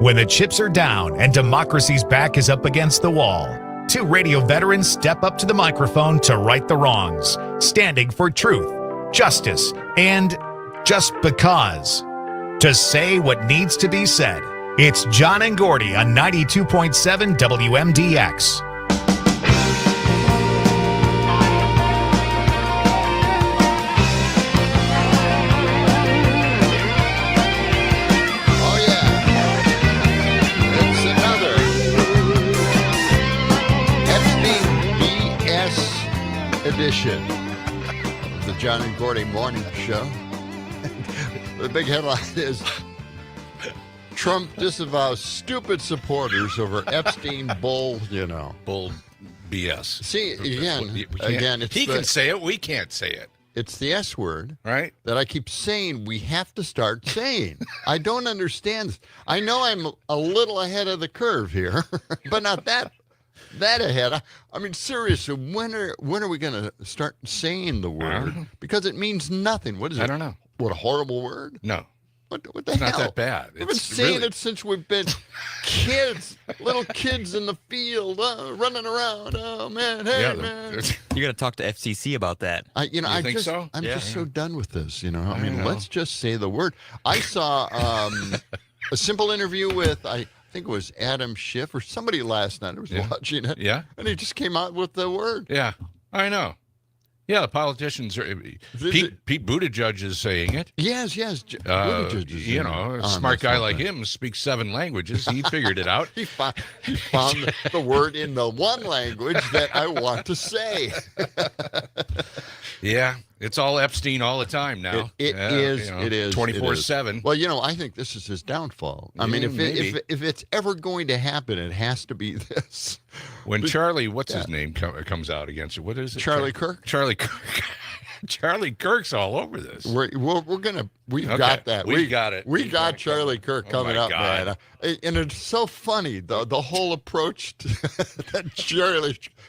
When the chips are down and democracy's back is up against the wall, two radio veterans step up to the microphone to right the wrongs, standing for truth, justice, and just because. To say what needs to be said. It's John and Gordy on 92.7 WMDX. Edition of the John and Gordy Morning Show. The big headline is Trump disavows stupid supporters over Epstein bull, Bull BS. See, again, it's he can say it, we can't say it. It's the S word, right? That I keep saying we have to start saying. I don't understand this. I know I'm a little ahead of the curve here, but not that ahead. I mean, seriously, when are we going to start saying the word? Because it means nothing. What is it? I don't know. What a horrible word? No. What the it's hell? Not that bad. We've been saying it since we've been kids, little kids in the field, running around. Oh, man, hey, man. You got to talk to FCC about that. I'm just so done with this, I mean, let's just say the word. I saw a simple interview with, I think it was Adam Schiff or somebody last night. I was watching it. Yeah. And he just came out with the word. Yeah, I know. Yeah, the politicians are. Pete Buttigieg is saying it. Yes. Buttigieg is a smart guy like him speaks 7 languages. He figured it out. He found the word in the one language that I want to say. Yeah, it's all Epstein all the time now. It is 24/7. Well, I think this is his downfall. I mean, if it's ever going to happen, it has to be this. When Charlie, what's his name, comes out against it? What is it? Charlie Kirk? Charlie Kirk. Charlie Kirk's all over this. We've got that. We got it. We got Charlie Kirk coming up, man. And it's so funny, the whole approach that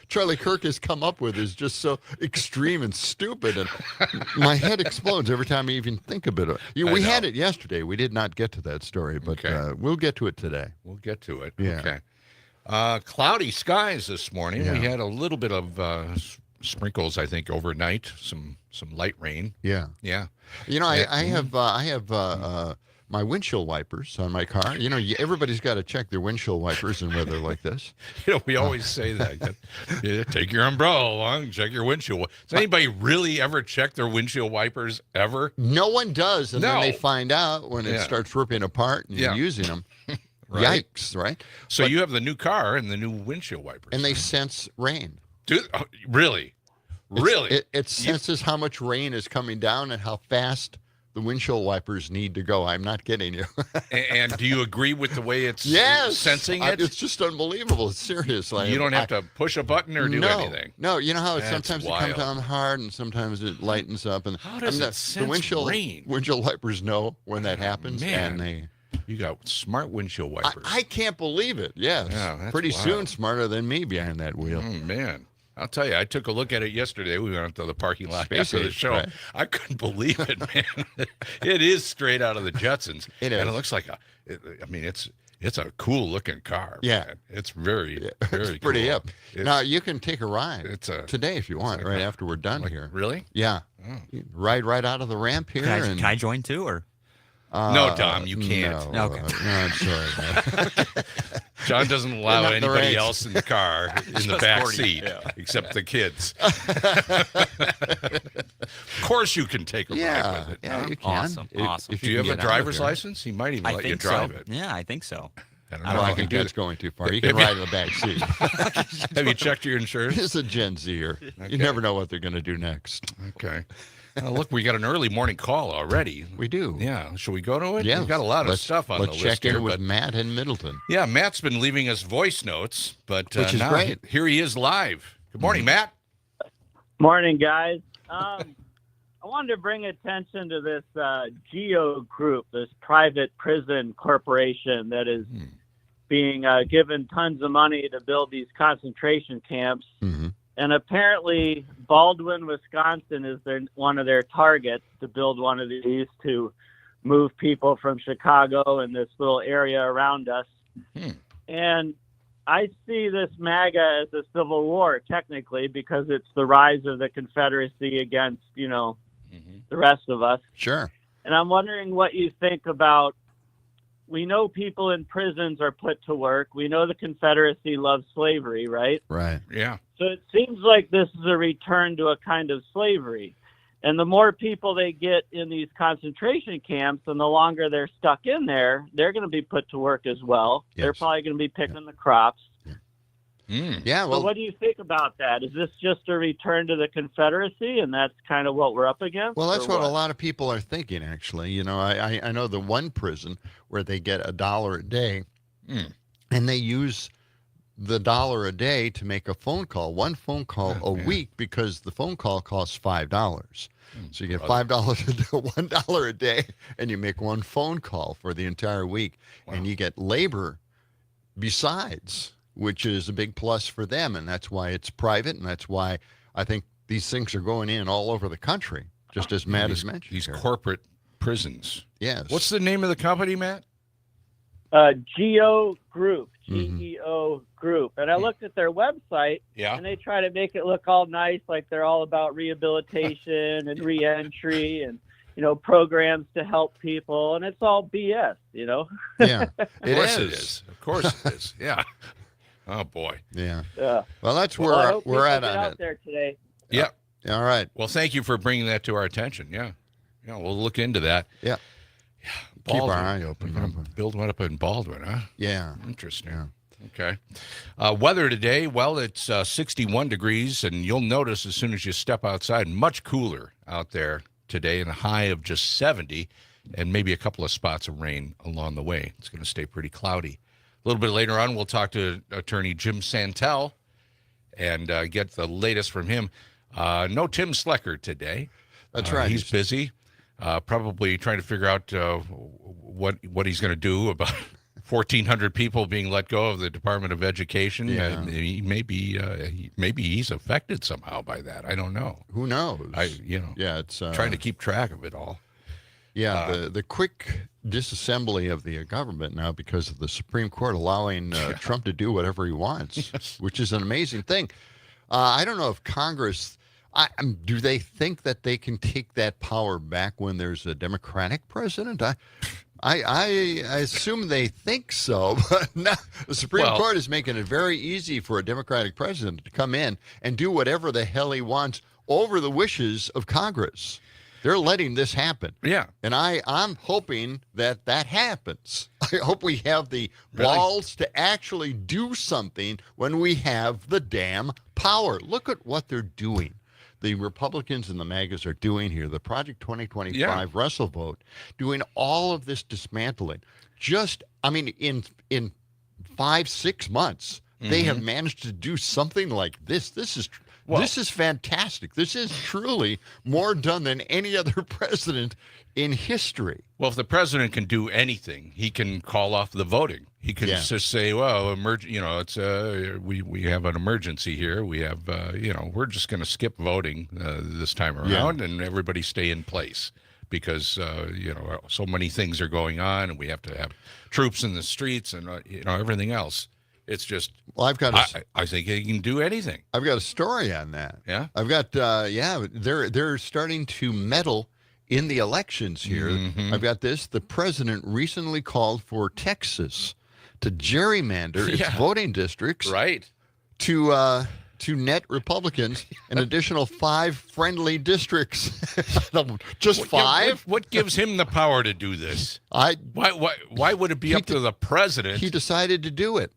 Charlie Kirk has come up with is just so extreme and stupid, and my head explodes every time I even think about it. We had it yesterday. We did not get to that story, but we'll get to it today. We'll get to it. Yeah. Okay. Cloudy skies this morning. Yeah. We had a little bit of sprinkles, I think, overnight. Some light rain. Yeah. Yeah. I have my windshield wipers on my car. Everybody's got to check their windshield wipers in weather like this. We always say that. Take your umbrella along, check your windshield. Does anybody really ever check their windshield wipers ever? No one does, and then they find out when it starts ripping apart and you're using them. Right? Yikes, right? So you have the new car and the new windshield wipers. And they sense rain. Really? Really? It senses how much rain is coming down and how fast the windshield wipers need to go. I'm not kidding you. And do you agree with the way it's sensing it? It's just unbelievable. Seriously. You don't have to push a button or do anything. No, you know how sometimes it comes down hard and sometimes it lightens up. And how does it sense rain? Windshield wipers know when that happens. Man. And you got smart windshield wipers. I can't believe it. Yes. Yeah, pretty soon smarter than me behind that wheel. Man. I'll tell you, I took a look at it yesterday. We went to the parking lot after the show. Right? I couldn't believe it, man. It is straight out of the Jetsons. It is. And it looks like it's a cool looking car. Yeah. Man. It's very it's pretty hip. Now, you can take a ride today if you want, right after we're done here. Really? Yeah. Oh. Ride right out of the ramp here. Can I join too, or? No, Dom, you can't. No, okay. No, I'm sorry, man. John doesn't allow anybody else in the car in the back seat except the kids. Of course you can take a ride with it. Yeah, you can. Awesome. If do you have a driver's license? He might even let you drive it. Yeah, I think so. I think that's going too far. You can ride in the back seat. Have you checked your insurance? It's a Gen Zer. Okay. You never know what they're going to do next. Okay. Look, we got an early morning call already. We do. Yeah. Should we go to it? Yeah. We've got a lot of stuff on the list. Let's check in here, with Matt in Middleton. Yeah, Matt's been leaving us voice notes, but which is great. Here he is live. Good morning, Matt. Morning, guys. I wanted to bring attention to this GEO group, this private prison corporation that is being given tons of money to build these concentration camps. Mm-hmm. And apparently Baldwin, Wisconsin is one of their targets to build one of these to move people from Chicago and this little area around us. And I see this MAGA as a civil war, technically, because it's the rise of the Confederacy against, the rest of us. Sure. And I'm wondering what you think about, we know people in prisons are put to work. We know the Confederacy loves slavery, right? Right. Yeah. So it seems like this is a return to a kind of slavery. And the more people they get in these concentration camps and the longer they're stuck in there, they're going to be put to work as well. Yes. They're probably going to be picking the crops. Yeah, So well, what do you think about that? Is this just a return to the Confederacy, and that's kind of what we're up against? well, that's or what a lot of people are thinking, actually. I know the one prison where they get $1 a day, and they use the $1 a day to make a phone call, one phone call a week, because the phone call costs $5. So you get $5 $1 a day, and you make one phone call for the entire week, and you get labor besides, which is a big plus for them, and that's why it's private, and that's why I think these things are going in all over the country, just as Matt has mentioned. These here. corporate prisons. Yes. What's the name of the company, Matt? GEO Group, GEO Group. And I looked at their website, Yeah. and they try to make it look all nice, like they're all about rehabilitation and reentry and, programs to help people. And it's all BS, Yeah, Of course it is. Of course it is. Yeah. Oh, boy. Yeah. Yeah. Well, that's Well, I where hope we're people at get on out it. there today. Yeah. All right. Well, thank you for bringing that to our attention. Yeah. Yeah, we'll look into that. Yeah. Keep our eye open. We're gonna build one up in Baldwin, huh? Yeah. Interesting. Yeah. Okay. Weather today, well, it's 61 degrees, and you'll notice as soon as you step outside, much cooler out there today, and a high of just 70, and maybe a couple of spots of rain along the way. It's going to stay pretty cloudy. A little bit later on, we'll talk to attorney Jim Santel and get the latest from him. No Tim Slecker today. That's right. He's busy, probably trying to figure out what he's going to do about 1,400 people being let go of the Department of Education. Yeah. Maybe he's affected somehow by that. I don't know. Who knows? Yeah, it's Trying to keep track of it all. Yeah, the quick disassembly of the government now because of the Supreme Court allowing Trump to do whatever he wants, which is an amazing thing. I don't know if Congress, do they think that they can take that power back when there's a Democratic president? I assume they think so, but no, the Supreme Court is making it very easy for a Democratic president to come in and do whatever the hell he wants over the wishes of Congress. They're letting this happen. Yeah. And I'm hoping that happens. I hope we have the balls to actually do something when we have the damn power. Look at what they're doing. The Republicans and the MAGAs are doing here. The Project 2025 Russell vote, doing all of this dismantling. In 5-6 months, they have managed to do something like this. This is fantastic. This is truly more done than any other president in history. Well, if the president can do anything, he can call off the voting. He can just say, "Well, it's we have an emergency here. We have, we're just going to skip voting this time around, and everybody stay in place because so many things are going on, and we have to have troops in the streets and everything else." It's just. Well, I think he can do anything. I've got a story on that. Yeah. I've got. They're starting to meddle in the elections here. I've got this. The president recently called for Texas to gerrymander its voting districts. Right. To net Republicans an additional 5 friendly districts. Just 5? What gives him the power to do this? Why would it be up to the president? He decided to do it.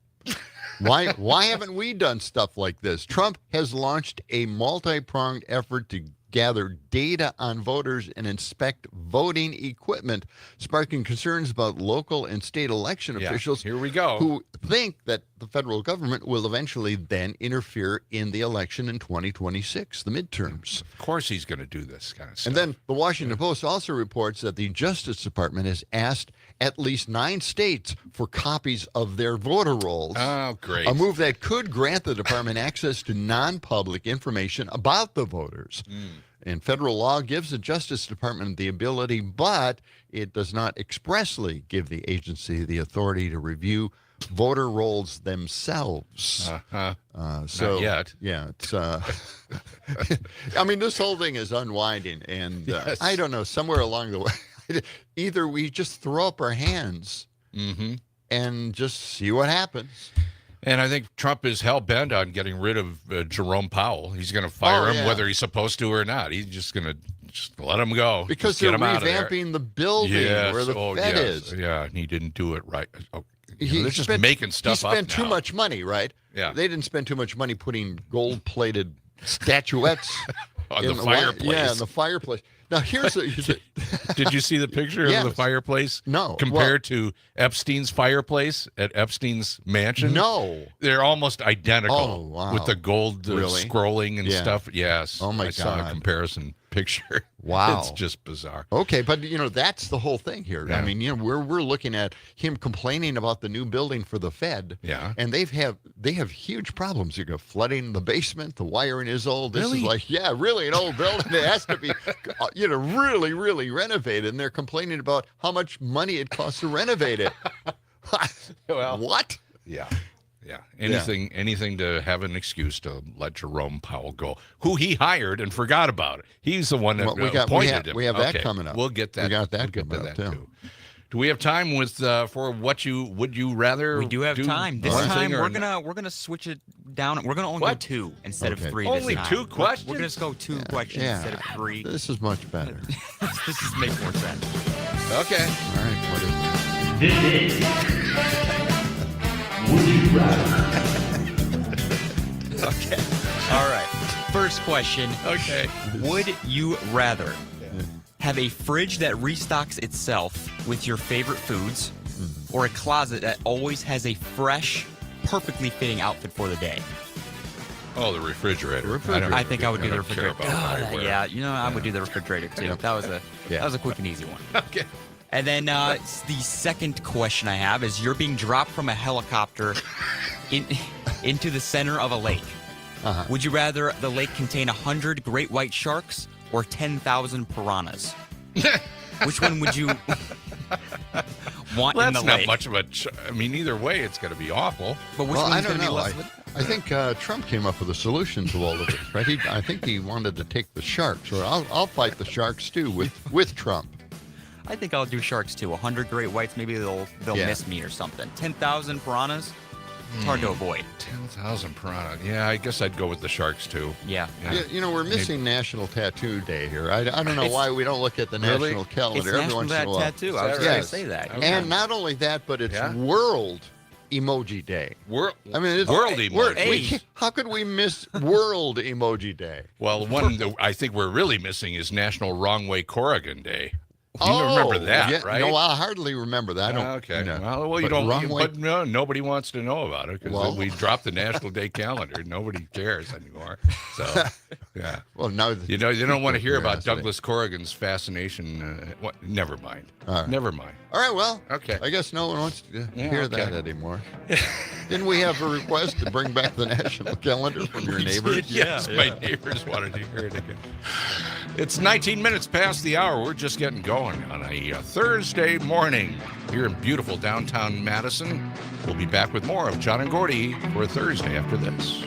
Why haven't we done stuff like this? Trump has launched a multi-pronged effort to gather data on voters and inspect voting equipment, sparking concerns about local and state election officials here we go. Who think that the federal government will eventually then interfere in the election in 2026, the midterms. Of course he's going to do this kind of stuff. And then the Washington Post also reports that the Justice Department has asked at least 9 states for copies of their voter rolls. Oh, great. A move that could grant the department access to non-public information about the voters. And federal law gives the Justice Department the ability, but it does not expressly give the agency the authority to review voter rolls themselves. Not yet. Yeah, it's. I mean, this whole thing is unwinding, and Yes. I don't know. Somewhere along the way, either we just throw up our hands and just see what happens. And I think Trump is hell-bent on getting rid of Jerome Powell. He's going to fire him whether he's supposed to or not. He's just going to let him go. Because Just they're get him out of there. revamping the building where the Fed is. Yeah, and he didn't do it right. Oh, He they're just spent- making stuff up He spent too now. much money, right? Yeah. They didn't spend too much money putting gold-plated statuettes On in the fireplace. Yeah, in the fireplace. Now, here's the... Did you see the picture Yes. of the fireplace? No. Compared to Epstein's fireplace at Epstein's mansion? No. They're almost identical. Oh, wow. With the gold Really? scrolling and Yeah. stuff. Yes. Oh, my I saw a God. comparison picture. Wow. It's just bizarre. Okay, but that's the whole thing here. Yeah. I mean, we're looking at him complaining about the new building for the Fed. Yeah. And they have huge problems. You go flooding the basement. The wiring is old. This Really? is like, really an old building. It has to be, really, really renovated. And they're complaining about how much money it costs to renovate it. Well, What? Yeah. Yeah. Anything to have an excuse to let Jerome Powell go, who he hired and forgot about it. He's the one that Well, we appointed him. we have that Okay, coming up. We'll get that. We got that we'll get to coming up, that too. Do we have time for what would you rather? We do have time. This one time thing or we're gonna switch it down. We're gonna only go What? 2 instead Okay. of 3. Only this time. 2 We're questions? gonna just go 2 questions Yeah. instead of 3. This is much better. This just makes more sense. Okay. All right. What is it? This is Would You Rather? Okay. All right. First question. Okay. Would you rather have a fridge that restocks itself with your favorite foods, or a closet that always has a fresh, perfectly fitting outfit for the day? Oh, the refrigerator. Refrigerator. I think I would do the don't care refrigerator. about what I wear. Yeah, I would do the refrigerator too. That was a quick and easy one. Okay. And then the second question I have is: you're being dropped from a helicopter into the center of a lake. Would you rather the lake contain 100 great white sharks or 10,000 piranhas? Which one would you want Well, in the that's not lake? much of a. I mean, either way, it's going to be awful. But which Well, I one's don't going to be know. less? I think Trump came up with a solution to all of this, right? I think he wanted to take the sharks, or I'll fight the sharks too with Trump. I think I'll do sharks too. 100 great whites, maybe they'll Yeah. miss me or something. 10,000 piranhas, it's hard to avoid. 10,000 piranha. Yeah, I guess I'd go with the sharks too. Yeah. Yeah, we're missing National Tattoo Day here. I don't know why we don't look at the Really? national calendar It's every National once in a while. Tattoo. I was that going right? to say that. Okay. And not only that, but it's Yeah? World Emoji Day. I mean, it's World we're- emoji. we- how could we miss World Emoji Day? Well, one that I think we're really missing is National Wrong Way Corrigan Day. You remember that, yeah, right? No, I hardly remember that. I don't. Okay. no. Well, you But don't. wrong way- But no, nobody wants to know about it because Well- we dropped the National Day calendar. Nobody cares anymore. So, yeah. Well, no. You don't want to hear about Curiosity. Douglas Corrigan's fascination. Never mind. All right. Never mind. All right, well, Okay. I guess no one wants to Yeah, hear okay. that anymore. Didn't we have a request to bring back the national calendar from your neighbors? Yes, my neighbors wanted to hear it again. It's 19 minutes past the hour. We're just getting going on a Thursday morning here in beautiful downtown Madison. We'll be back with more of John and Gordy for Thursday after this.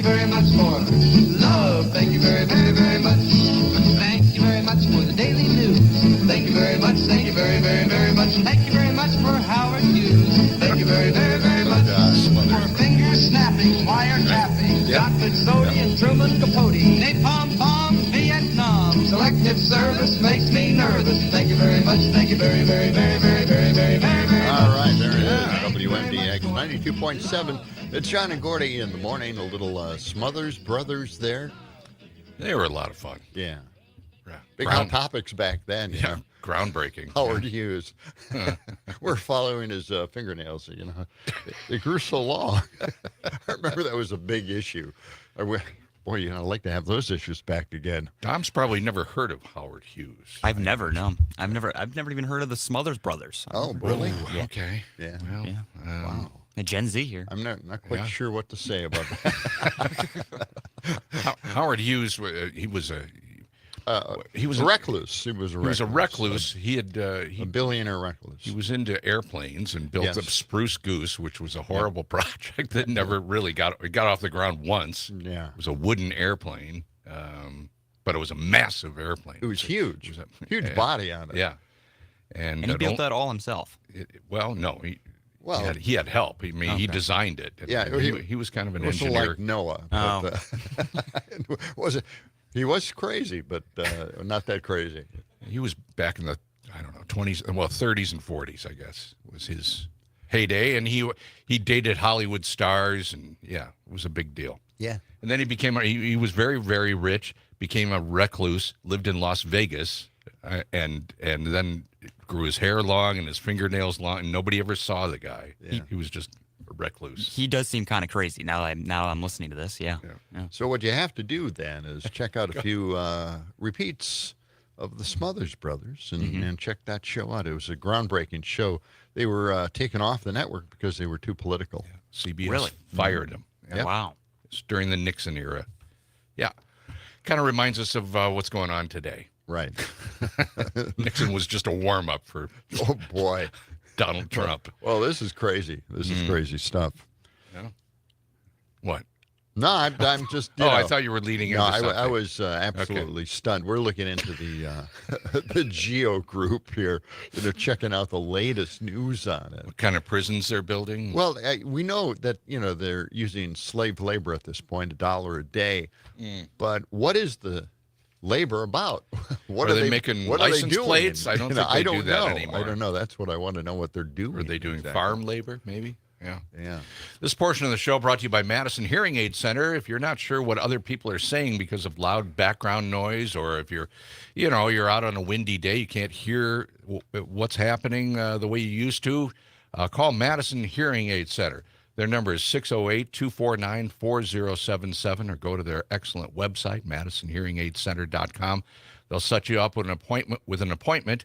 you very much for love. Thank you very, very, very much. Thank you very much for the daily news. Thank you very much. Thank you very, very, very much. Thank you very much for Howard Hughes. Thank you very, very, very much for finger snapping, wire tapping, chocolate soda and Truman Capote, napalm bomb, Vietnam. Selective service makes me nervous. Thank you very much. Thank you very, very, very, very, very, very, very, very much. All right, there it is. WMDX 92.7. It's John and Gordy in the morning. A little Smothers Brothers there. They were a lot of fun. Yeah. Yeah. Big hot topics back then. Yeah. Groundbreaking. Howard Hughes. We're following his fingernails. You know, they grew so long. I remember that was a big issue. Boy, you know, I'd like to have those issues back again. Tom's probably never heard of Howard Hughes. I've never even heard of the Smothers Brothers. Oh, really? Yeah. Okay. Yeah. Well, Yeah. Wow. A Gen Z here. I'm not quite sure what to say about that. Howard Hughes, he was a recluse. He was a recluse. He was a recluse. He had a billionaire recluse. He was into airplanes and built up Spruce Goose, which was a horrible project that never really got off the ground once. Yeah. It was a wooden airplane, but it was a massive airplane. It was huge. Huge body on it. Yeah. And he built that all himself. No. He had help. I mean, he designed it. Yeah. He was kind of an engineer. engineer. Like Noah. Oh. He was crazy, but not that crazy. He was back in the, 30s and 40s, I guess, was his heyday. And he dated Hollywood stars, and, it was a big deal. Yeah. And then he was very, very rich, became a recluse, lived in Las Vegas, and then grew his hair long and his fingernails long, and nobody ever saw the guy. Yeah. He was just a recluse. He does seem kind of crazy now I'm listening to this. Yeah. So what you have to do then is check out a few repeats of the Smothers Brothers and check that show out. It was a groundbreaking show. They were taken off the network because they were too political. Yeah. CBS fired them. Yeah. Wow. It's during the Nixon era. Yeah. Kind of reminds us of what's going on today. Right. Nixon was just a warm-up for Donald Trump. Well, this is crazy. This is crazy stuff. Yeah. What? No, I'm just. I thought you were leading into something. I was absolutely stunned. We're looking into the Geo group here, checking out the latest news on it. What kind of prisons they're building? Well, we know that they're using slave labor at this point, $1 a day. But what is the labor about? What are they making license plates? I don't think they do that anymore. I don't know. That's what I want to know what they're doing. Are they doing farm labor, maybe? Yeah. This portion of the show brought to you by Madison Hearing Aid Center. If you're not sure what other people are saying because of loud background noise, or if you're out on a windy day, you can't hear what's happening the way you used to, call Madison Hearing Aid Center. Their number is 608-249-4077, or go to their excellent website, MadisonHearingAidCenter.com. They'll set you up with an appointment.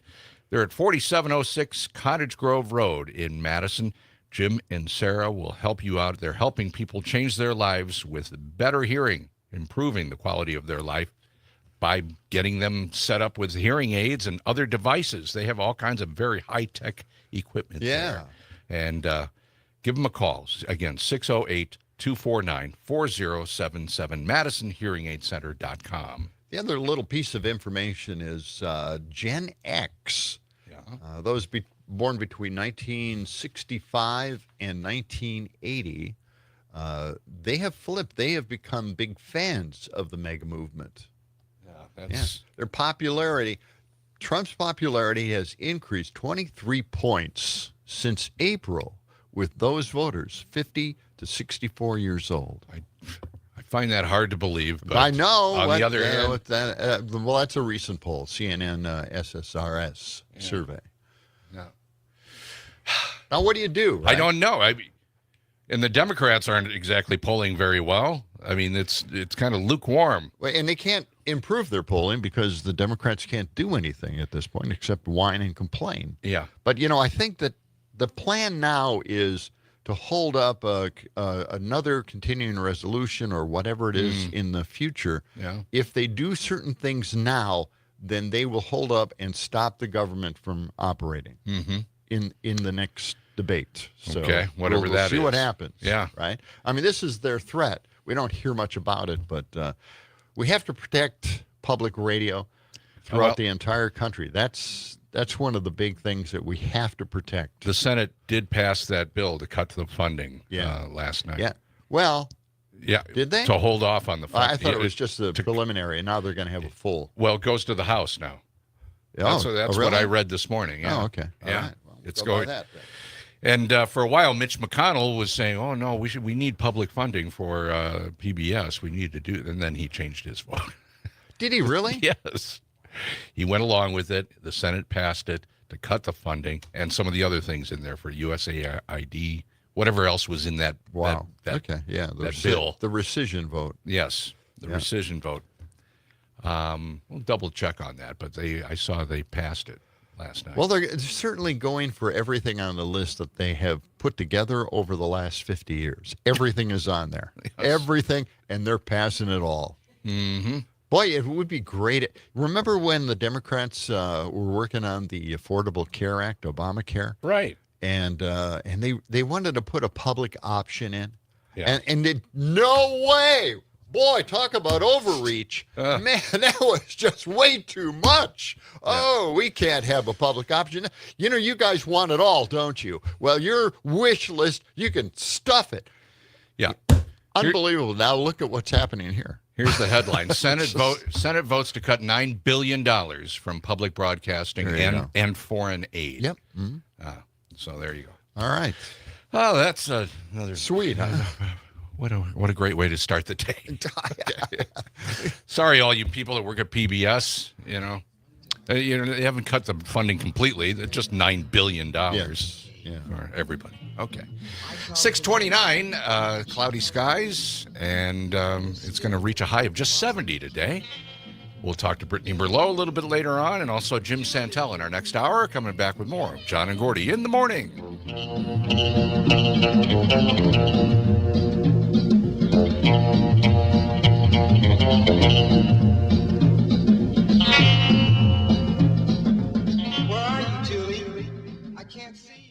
They're at 4706 Cottage Grove Road in Madison. Jim and Sarah will help you out. They're helping people change their lives with better hearing, improving the quality of their life by getting them set up with hearing aids and other devices. They have all kinds of very high-tech equipment there. And give them a call. Again, 608-249-4077, MadisonHearingAidCenter.com. The other little piece of information is Gen X. Those born between 1965 and 1980, they have flipped. They have become big fans of the MAGA movement. Their popularity, Trump's popularity has increased 23 points since April with those voters 50 to 64 years old. I find that hard to believe. But I know. On the other hand, well, that's a recent poll, CNN SSRS survey. Now, what do you do? Right? I don't know. And the Democrats aren't exactly polling very well. I mean, it's kind of lukewarm. And they can't improve their polling because the Democrats can't do anything at this point except whine and complain. Yeah. But, I think that the plan now is to hold up another continuing resolution or whatever it is in the future. Yeah. If they do certain things now, then they will hold up and stop the government from operating. In the next debate. So okay, whatever we'll that see is. what happens. Yeah. Right? I mean, this is their threat. we don't hear much about it, but we have to protect public radio throughout the entire country. That's one of the big things that we have to protect. The Senate did pass that bill to cut the funding last night. Yeah. Well, yeah. Did they? To hold off on the funding. I thought it was just a preliminary, and now they're going to have a full. Well, it goes to the House now. That's really? what I read this morning. Yeah. Oh, okay. All yeah. right. Well, It's go by going. that, then. And for a while, Mitch McConnell was saying, "Oh no, we need public funding for PBS. We need to do." And then he changed his vote. Did he really? Yes. He went along with it. The Senate passed it to cut the funding and some of the other things in there for USAID, whatever else was in that. Wow. That Bill. The rescission vote. Yes, the rescission vote. We'll double check on that, but I saw they passed it last night. Well, they're certainly going for everything on the list that they have put together over the last 50 years. Everything is on there. Yes. Everything, and they're passing it all. Mm-hmm. Boy, it would be great. Remember when the Democrats were working on the Affordable Care Act, Obamacare? Right. And they wanted to put a public option in. Yeah. And no way. Boy, talk about overreach. Man, that was just way too much. Yeah. Oh, we can't have a public option. You know, you guys want it all, don't you? Well, your wish list, you can stuff it. Yeah. Unbelievable. Now look at what's happening here. Here's the headline. Senate votes to cut $9 billion from public broadcasting and foreign aid. Yep. Mm-hmm. So there you go. All right. Oh, that's another... Sweet, huh? What a great way to start the day. Sorry, all you people that work at PBS, they haven't cut the funding completely. It's just $9 billion for everybody. Okay. 629, cloudy skies, and it's going to reach a high of just 70 today. We'll talk to Brittany Berlow a little bit later on, and also Jim Santel in our next hour, coming back with more of John and Gordy in the morning. Where are you, Julie? I can't see you.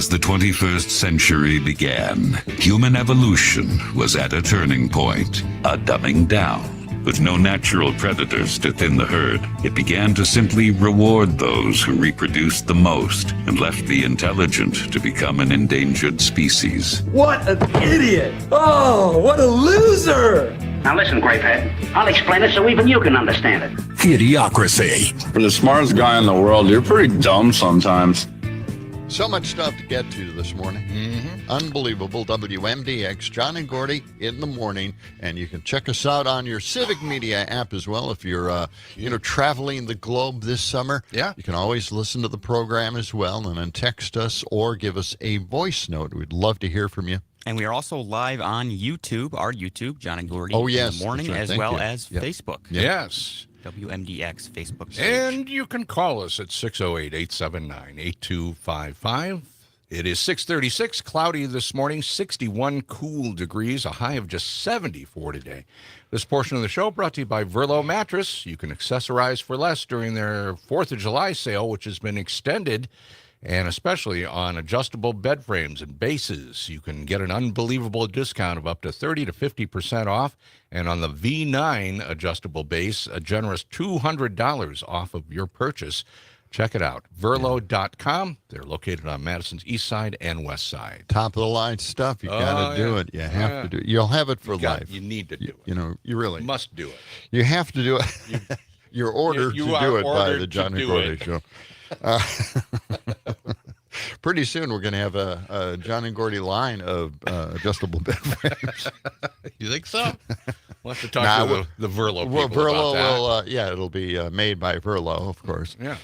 As the 21st century began, human evolution was at a turning point, a dumbing down. With no natural predators to thin the herd, it began to simply reward those who reproduced the most and left the intelligent to become an endangered species. What an idiot! Oh, what a loser! Now listen, Grapehead. I'll explain it so even you can understand it. Idiocracy. For the smartest guy in the world, you're pretty dumb sometimes. So much stuff to get to this morning. Unbelievable. WMDX, John and Gordy in the morning. And you can check us out on your Civic Media app as well if you're, traveling the globe this summer. Yeah. You can always listen to the program as well and then text us or give us a voice note. We'd love to hear from you. And we are also live on YouTube, our YouTube, John and Gordy Oh, yes, in the morning, that's right. as Thank well you. as Yep. Facebook. Yes. WMDX Facebook page. And you can call us at 608-879-8255. It is 6:36, cloudy this morning, 61 cool degrees, a high of just 74 today. This portion of the show brought to you by Verlo Mattress. You can accessorize for less during their 4th of July sale, which has been extended, and especially on adjustable bed frames and bases. You can get an unbelievable discount of up to 30 to 50% off, and on the V9 adjustable base, a generous $200 off of your purchase. Check it out, Verlo.com. They're located on Madison's east side and west side. Top of the line stuff. You got to do it. You have to do it. You'll have it for life. You need to do it. You really must do it. You have to do it. You're ordered You to are do it by ordered the John to and do Gordy it. Show. Pretty soon we're going to have a John and Gordy line of adjustable bed frames. You think so? We'll have to talk to the Verlo people Verlo about that. will, it'll be made by Verlo, of course. Yeah.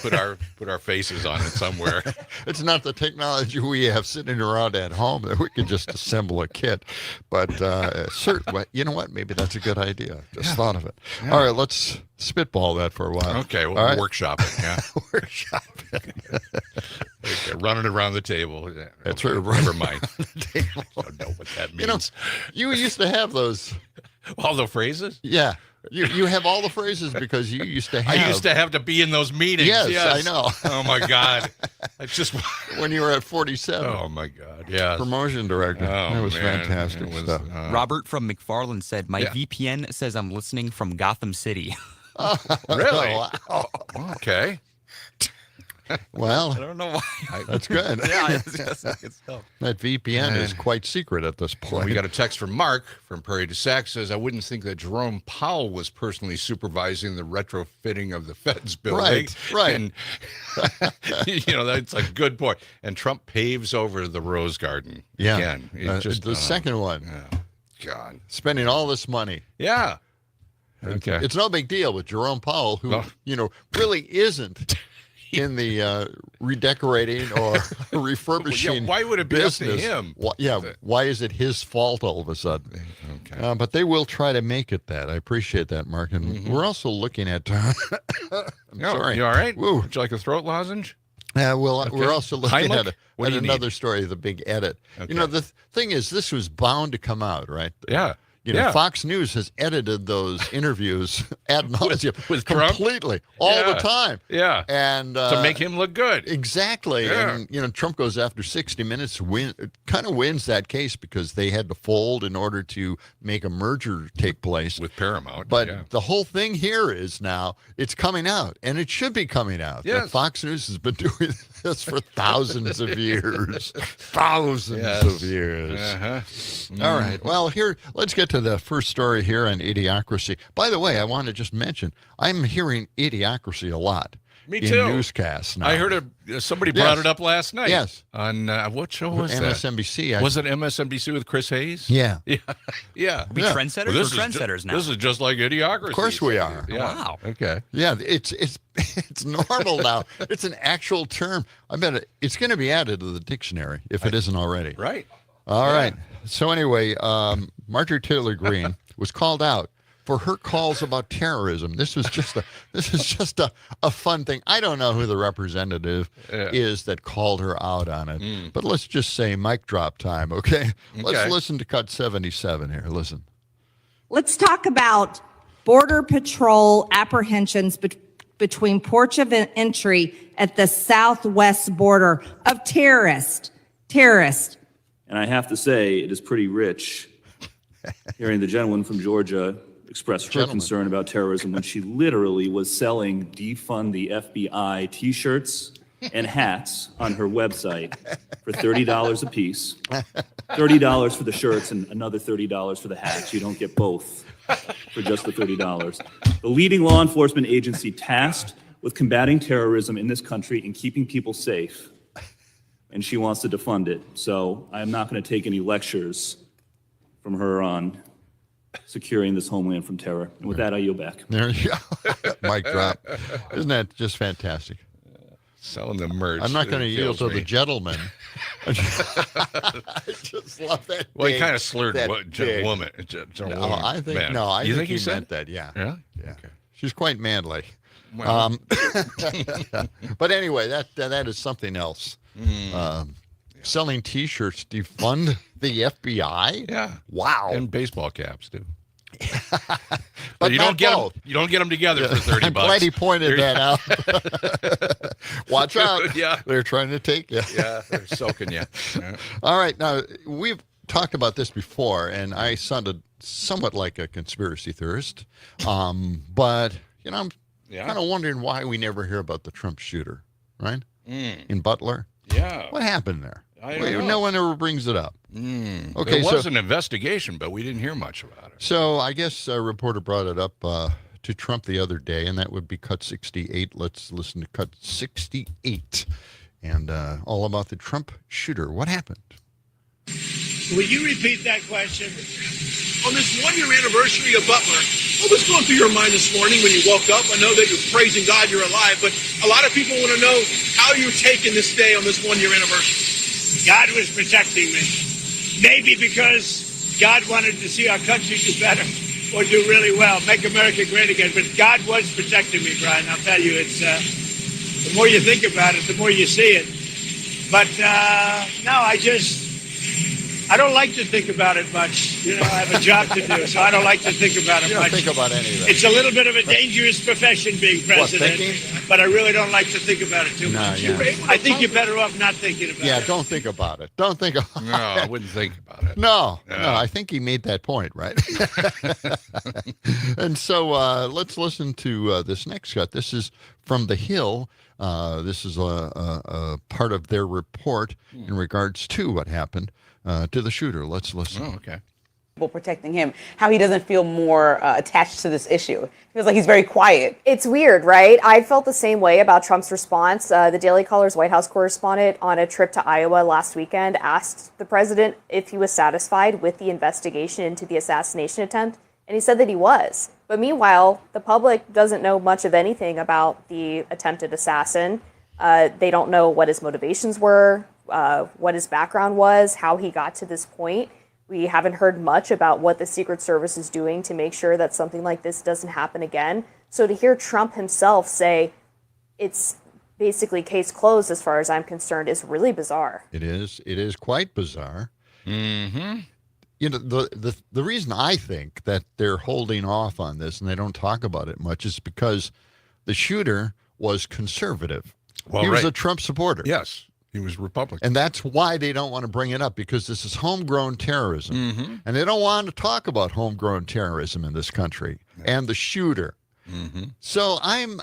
Put our faces on it somewhere. It's not the technology we have sitting around at home that we can just assemble a kit, but certainly, you know what? Maybe that's a good idea. Just thought of it. Yeah. All right, let's spitball that for a while. Okay, we'll workshop it. Yeah, workshop it. Okay, run it around the table. That's okay, right. Never mind. I don't know what that means. You used to have those. All the phrases? Yeah. You have all the phrases because you used to have. I used to have to be in those meetings. Yes, I know. Oh my God! It's just when you were at 47. Oh my God! Yeah. Promotion director. That was fantastic stuff. Robert from McFarland said, "My VPN says I'm listening from Gotham City." Really? Wow. Okay. Well, I don't know why. That's good. Yeah, it's just good stuff. That VPN is quite secret at this point. We got a text from Mark from Prairie du Sac. Says, I wouldn't think that Jerome Powell was personally supervising the retrofitting of the Fed's building. Right. And, that's a good point. And Trump paves over the Rose Garden. Yeah. Again. The second one. Oh, God. Spending all this money. Yeah. Okay. It's no big deal with Jerome Powell, who, really isn't in the redecorating or refurbishing why would it be business. Up to him? Why is it his fault all of a sudden? Okay. But they will try to make it that. I appreciate that, Mark. And we're also looking at... I'm sorry. You all right? Woo. Would you like a throat lozenge? Yeah, well, we're also looking Heimlich? at What do you another need? story, the big edit. Okay. The thing is, this was bound to come out, right? Yeah. Fox News has edited those interviews ad nauseum with Trump? completely all the time. Yeah. And to make him look good. Exactly. Yeah. And Trump goes after 60 Minutes, kind of wins that case because they had to fold in order to make a merger take place with Paramount. But the whole thing here is now it's coming out, and it should be coming out. Yes. Fox News has been doing this for thousands of years. Thousands of years. Uh-huh. All right. Well, here, let's get to the first story here on Idiocracy. By the way, I want to just mention, I'm hearing Idiocracy a lot. Me in too. Newscasts now. I heard somebody brought it up last night. Yes. On what show was that? MSNBC. Was it MSNBC with Chris Hayes? Yeah. Yeah. Are we trendsetters? We're trendsetters now. This is just like Idiocracy. Of course we are. Yeah. Wow. Okay. Yeah, it's normal now. It's an actual term. I bet it's going to be added to the dictionary if it isn't already. Right. All right. So anyway, Marjorie Taylor Greene was called out for her calls about terrorism. This is just a fun thing. I don't know who the representative is that called her out on it, but let's just say mic drop time, okay? Let's listen to cut 77 here. Listen. Let's talk about Border Patrol apprehensions between porch of entry at the southwest border of terrorists. And I have to say, it is pretty rich hearing the gentleman from Georgia express her concern about terrorism when she literally was selling defund the FBI t-shirts and hats on her website for $30 a piece. $30 for the shirts and another $30 for the hats. You don't get both for just the $30. The leading law enforcement agency tasked with combating terrorism in this country and keeping people safe. And she wants to defund it. So I'm not going to take any lectures from her on securing this homeland from terror. And with that, I yield back. There you go. Mic drop. Isn't that just fantastic? Selling the merch. I'm not going to yield to the gentleman. I just love that. Well, he kind of slurred that woman. I think he meant that. Yeah. Yeah. Okay. She's quite manly. Well. But anyway, that is something else. Selling T-shirts defund the FBI. Yeah. Wow. And baseball caps too. But you don't get them together for $30. I'm glad he pointed that out. Watch out. Yeah. They're trying to take you. Yeah, they're soaking you. Yeah. All right. Now, we've talked about this before, and I sounded somewhat like a conspiracy theorist. But, I'm kind of wondering why we never hear about the Trump shooter, right? In Butler. Yeah. What happened there? I don't know. No one ever brings it up. Okay, there was an investigation, but we didn't hear much about it. So I guess a reporter brought it up to Trump the other day, and that would be cut 68. Let's listen to cut 68 and all about the Trump shooter. What happened? Will you repeat that question? On this one-year anniversary of Butler, what was going through your mind this morning when you woke up? I know that you're praising God you're alive, but a lot of people want to know how you're taking this day on this one-year anniversary. God was protecting me. Maybe because God wanted to see our country do better or do really well, make America great again. But God was protecting me, Brian. I'll tell you, it's the more you think about it, the more you see it. But no, I don't like to think about it much. I have a job to do, so I don't like to think about it much. You don't think about anything. It's a little bit of a dangerous profession being president, but I really don't like to think about it too much. Yeah. I think you're better off not thinking about it. Yeah, don't think about it. Don't think about No, I wouldn't think about it. No, I think he made that point, right? And so let's listen to this next cut. This is from The Hill. This is a part of their report in regards to what happened to the shooter. Let's listen. Oh, okay. People protecting him, how he doesn't feel more attached to this issue. It feels like he's very quiet. It's weird, right? I felt the same way about Trump's response. The Daily Caller's White House correspondent on a trip to Iowa last weekend asked the president if he was satisfied with the investigation into the assassination attempt, and he said that he was. But meanwhile, the public doesn't know much of anything about the attempted assassin. They don't know what his motivations were, what his background was, how he got to this point. We haven't heard much about what the Secret Service is doing to make sure that something like this doesn't happen again. So to hear Trump himself say it's basically case closed as far as I'm concerned is really bizarre. It is. It is quite bizarre. Mm-hmm. The reason I think that they're holding off on this and they don't talk about it much is because the shooter was conservative. Well, he was a Trump supporter. Yes. He was Republican. And that's why they don't want to bring it up, because this is homegrown terrorism. Mm-hmm. And they don't want to talk about homegrown terrorism in this country and the shooter. Mm-hmm. So I'm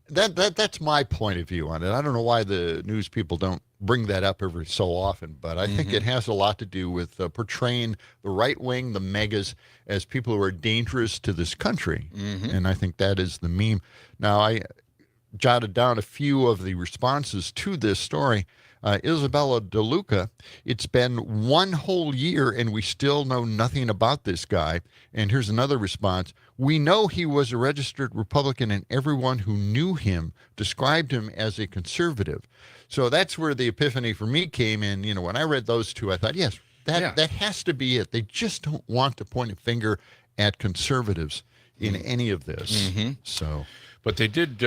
that's my point of view on it. I don't know why the news people don't bring that up every so often, but I think it has a lot to do with portraying the right wing, the megas, as people who are dangerous to this country. Mm-hmm. And I think that is the meme. Now, I jotted down a few of the responses to this story. Isabella DeLuca, it's been one whole year and we still know nothing about this guy. And here's another response. We know he was a registered Republican and everyone who knew him described him as a conservative. So that's where the epiphany for me came in. When I read those two, I thought, yes, that has to be it. They just don't want to point a finger at conservatives in any of this. Mm-hmm. So... But they didn't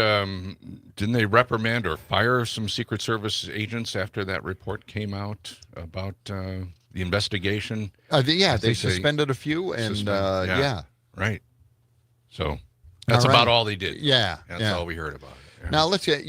they reprimand or fire some Secret Service agents after that report came out about the investigation? They suspended a few, and Right. So That's All about right. all they did. Yeah. That's yeah. all we heard about it. Yeah. Now, let's get,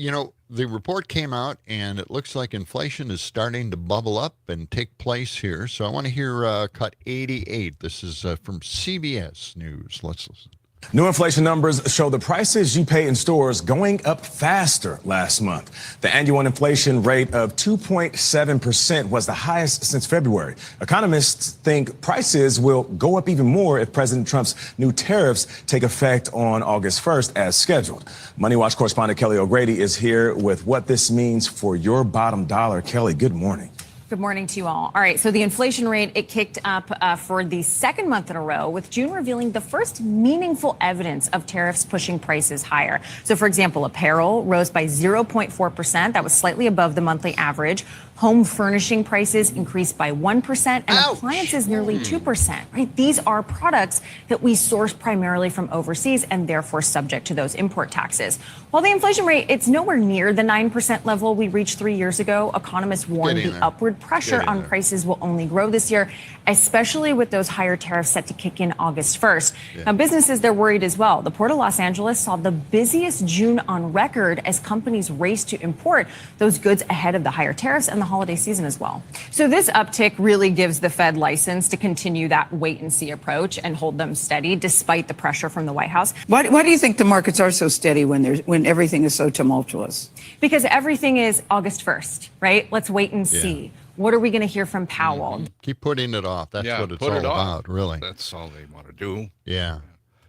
the report came out, and it looks like inflation is starting to bubble up and take place here. So I want to hear cut 88. This is from CBS News. Let's listen. New inflation numbers show the prices you pay in stores going up faster last month. The annual inflation rate of 2.7% was the highest since February. Economists think prices will go up even more if President Trump's new tariffs take effect on August 1st as scheduled. Money Watch correspondent Kelly O'Grady is here with what this means for your bottom dollar. Kelly, good morning. Good morning to you all. All right, so the inflation rate, it kicked up for the second month in a row, with June revealing the first meaningful evidence of tariffs pushing prices higher. So, for example, apparel rose by 0.4%. That was slightly above the monthly average. Home furnishing prices increased by 1%, and appliances nearly 2%, right? These are products that we source primarily from overseas and therefore subject to those import taxes. While the inflation rate, it's nowhere near the 9% level we reached 3 years ago, economists warned the upward pressure on prices will only grow this year, especially with those higher tariffs set to kick in August 1st. Now, businesses, they're worried as well. The Port of Los Angeles saw the busiest June on record as companies race to import those goods ahead of the higher tariffs and the holiday season as well. So this uptick really gives the Fed license to continue that wait and see approach and hold them steady despite the pressure from the White House. Why do you think the markets are so steady when everything is so tumultuous? Because everything is August 1st, right? Let's wait and see. What are we going to hear from Powell? Keep putting it off. That's what it's all about, really. That's all they want to do. Yeah.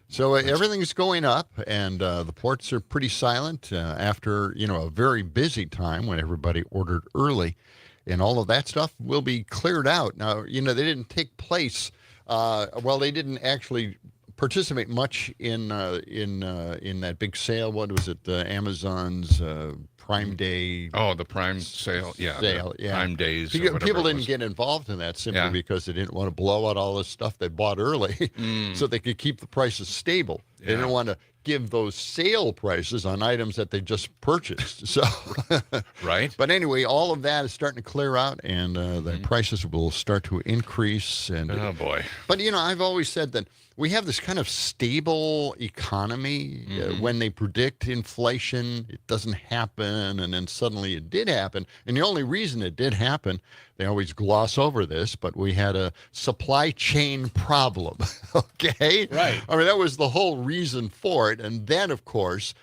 So everything's going up, and the ports are pretty silent after, a very busy time when everybody ordered early, and all of that stuff will be cleared out. Now, they didn't take place. They didn't actually participate much in that big sale. What was it? Amazon's Prime Day. Oh, the Prime sale. Yeah. Prime Days. People didn't get involved in that simply because they didn't want to blow out all this stuff they bought early so they could keep the prices stable. They didn't want to give those sale prices on items that they just purchased. So, right. But anyway, all of that is starting to clear out, and the prices will start to increase. And oh boy! But I've always said that we have this kind of stable economy. When they predict inflation, it doesn't happen, and then suddenly it did happen. And the only reason it did happen, they always gloss over this, but we had a supply chain problem. Okay? Right. I mean, that was the whole reason for it. And then, of course,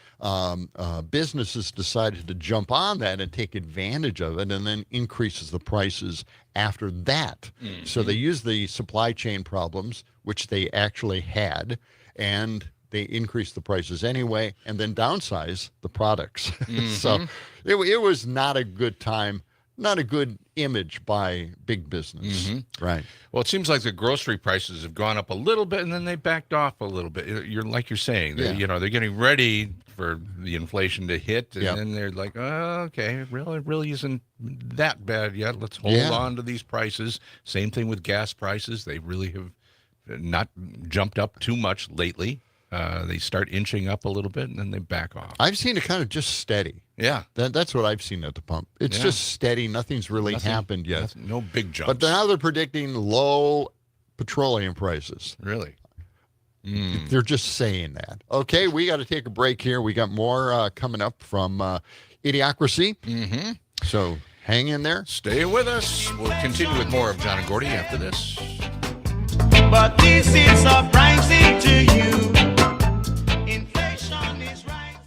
businesses decided to jump on that and take advantage of it, and then increases the prices after that. So they used the supply chain problems, which they actually had, and they increased the prices anyway, and then downsize the products. So it was not a good time, not a good image by big business. Right. Well, it seems like the grocery prices have gone up a little bit, and then they backed off a little bit. You're saying, they're getting ready for the inflation to hit, and then they're like, oh, okay, it really isn't that bad yet. Let's hold on to these prices. Same thing with gas prices. They really have not jumped up too much lately. They start inching up a little bit, and then they back off. I've seen it kind of just steady. Yeah. That's what I've seen at the pump. It's just steady. Nothing's really happened yet. No big jumps. But now they're predicting low petroleum prices. Really? They're just saying that. Okay, we got to take a break here. We got more coming up from Idiocracy. So hang in there. Stay with us. We'll continue with more of John and Gordy after this. But this is surprising to you. Inflation is rising.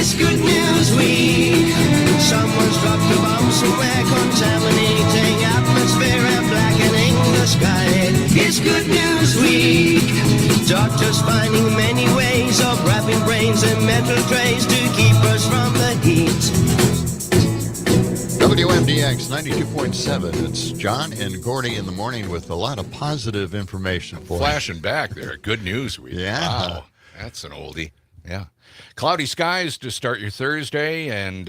It's Good News Week. Someone's dropped a bomb somewhere, contaminating atmosphere and blackening the sky. It's Good News Week. Doctors finding many ways of wrapping brains in metal trays to keep us from the heat. WMDX 92.7. It's John and Gordy in the morning with a lot of positive information for Flashing back there. Good News Week. Yeah. Wow. That's an oldie. Yeah. Cloudy skies to start your Thursday, and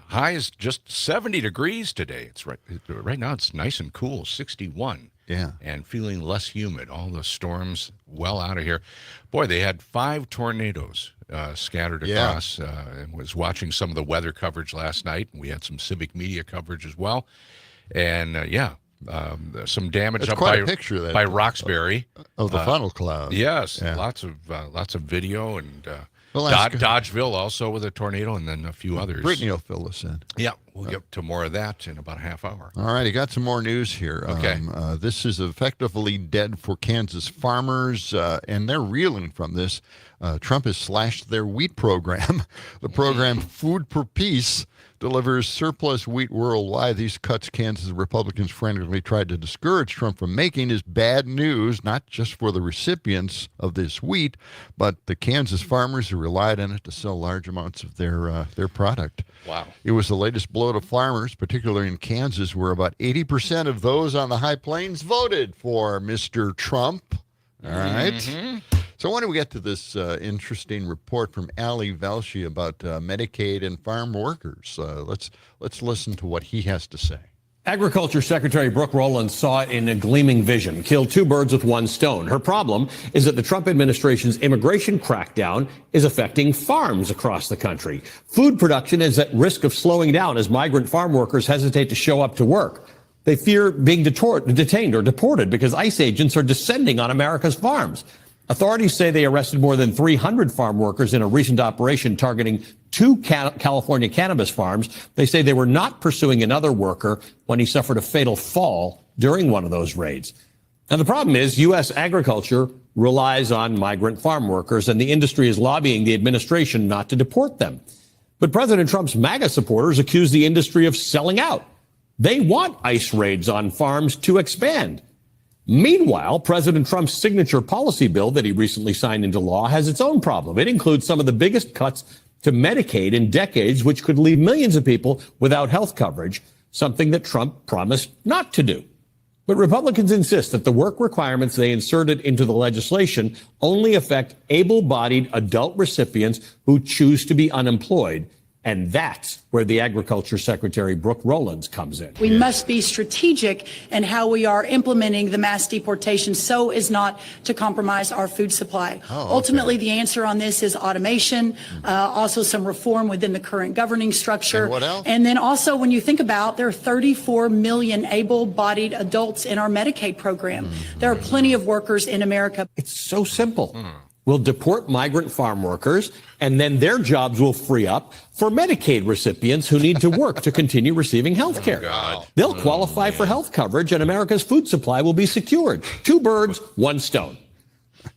high is just 70 degrees today. It's right now it's nice and cool, 61. Yeah. And feeling less humid. All the storms well out of here. Boy, they had 5 tornadoes scattered across. I was watching some of the weather coverage last night. We had some civic media coverage as well. And some damage That's up quite a picture by Roxbury. Of the funnel cloud. Yes, Yeah. lots of video, and Well, Dodgeville also with a tornado, and then a few others. Brittany will fill us in. Yeah, we'll get to more of that in about a half hour. All right, I got some more news here. Okay. This is effectively dead for Kansas farmers, and they're reeling from this. Trump has slashed their wheat program. The program Food for Peace delivers surplus wheat worldwide. These cuts Kansas Republicans frantically tried to discourage Trump from making is bad news, not just for the recipients of this wheat, but the Kansas farmers who relied on it to sell large amounts of their product. Wow. It was the latest blow to farmers, particularly in Kansas, where about 80% of those on the High Plains voted for Mr. Trump. All right. Mm-hmm. So why don't we get to this interesting report from Ali Velshi about Medicaid and farm workers? Let's listen to what he has to say. Agriculture Secretary Brooke Rowland saw it in a gleaming vision, kill 2 birds with 1 stone. Her problem is that the Trump administration's immigration crackdown is affecting farms across the country. Food production is at risk of slowing down as migrant farm workers hesitate to show up to work. They fear being detained or deported because ICE agents are descending on America's farms. Authorities say they arrested more than 300 farm workers in a recent operation targeting 2 California cannabis farms. They say they were not pursuing another worker when he suffered a fatal fall during one of those raids. Now, the problem is U.S. agriculture relies on migrant farm workers, and the industry is lobbying the administration not to deport them. But President Trump's MAGA supporters accuse the industry of selling out. They want ICE raids on farms to expand. Meanwhile, President Trump's signature policy bill that he recently signed into law has its own problem. It includes some of the biggest cuts to Medicaid in decades, which could leave millions of people without health coverage, something that Trump promised not to do. But Republicans insist that the work requirements they inserted into the legislation only affect able-bodied adult recipients who choose to be unemployed. And that's where the Agriculture Secretary Brooke Rowland comes in. We must be strategic in how we are implementing the mass deportation so as not to compromise our food supply. Ultimately, the answer on this is automation, also some reform within the current governing structure. And what else? And then also, when you think about, there are 34 million able-bodied adults in our Medicaid program. There are plenty of workers in America. It's so simple. We'll deport migrant farm workers, and then their jobs will free up for Medicaid recipients who need to work to continue receiving health care. They'll qualify for health coverage, and America's food supply will be secured. 2 birds, 1 stone.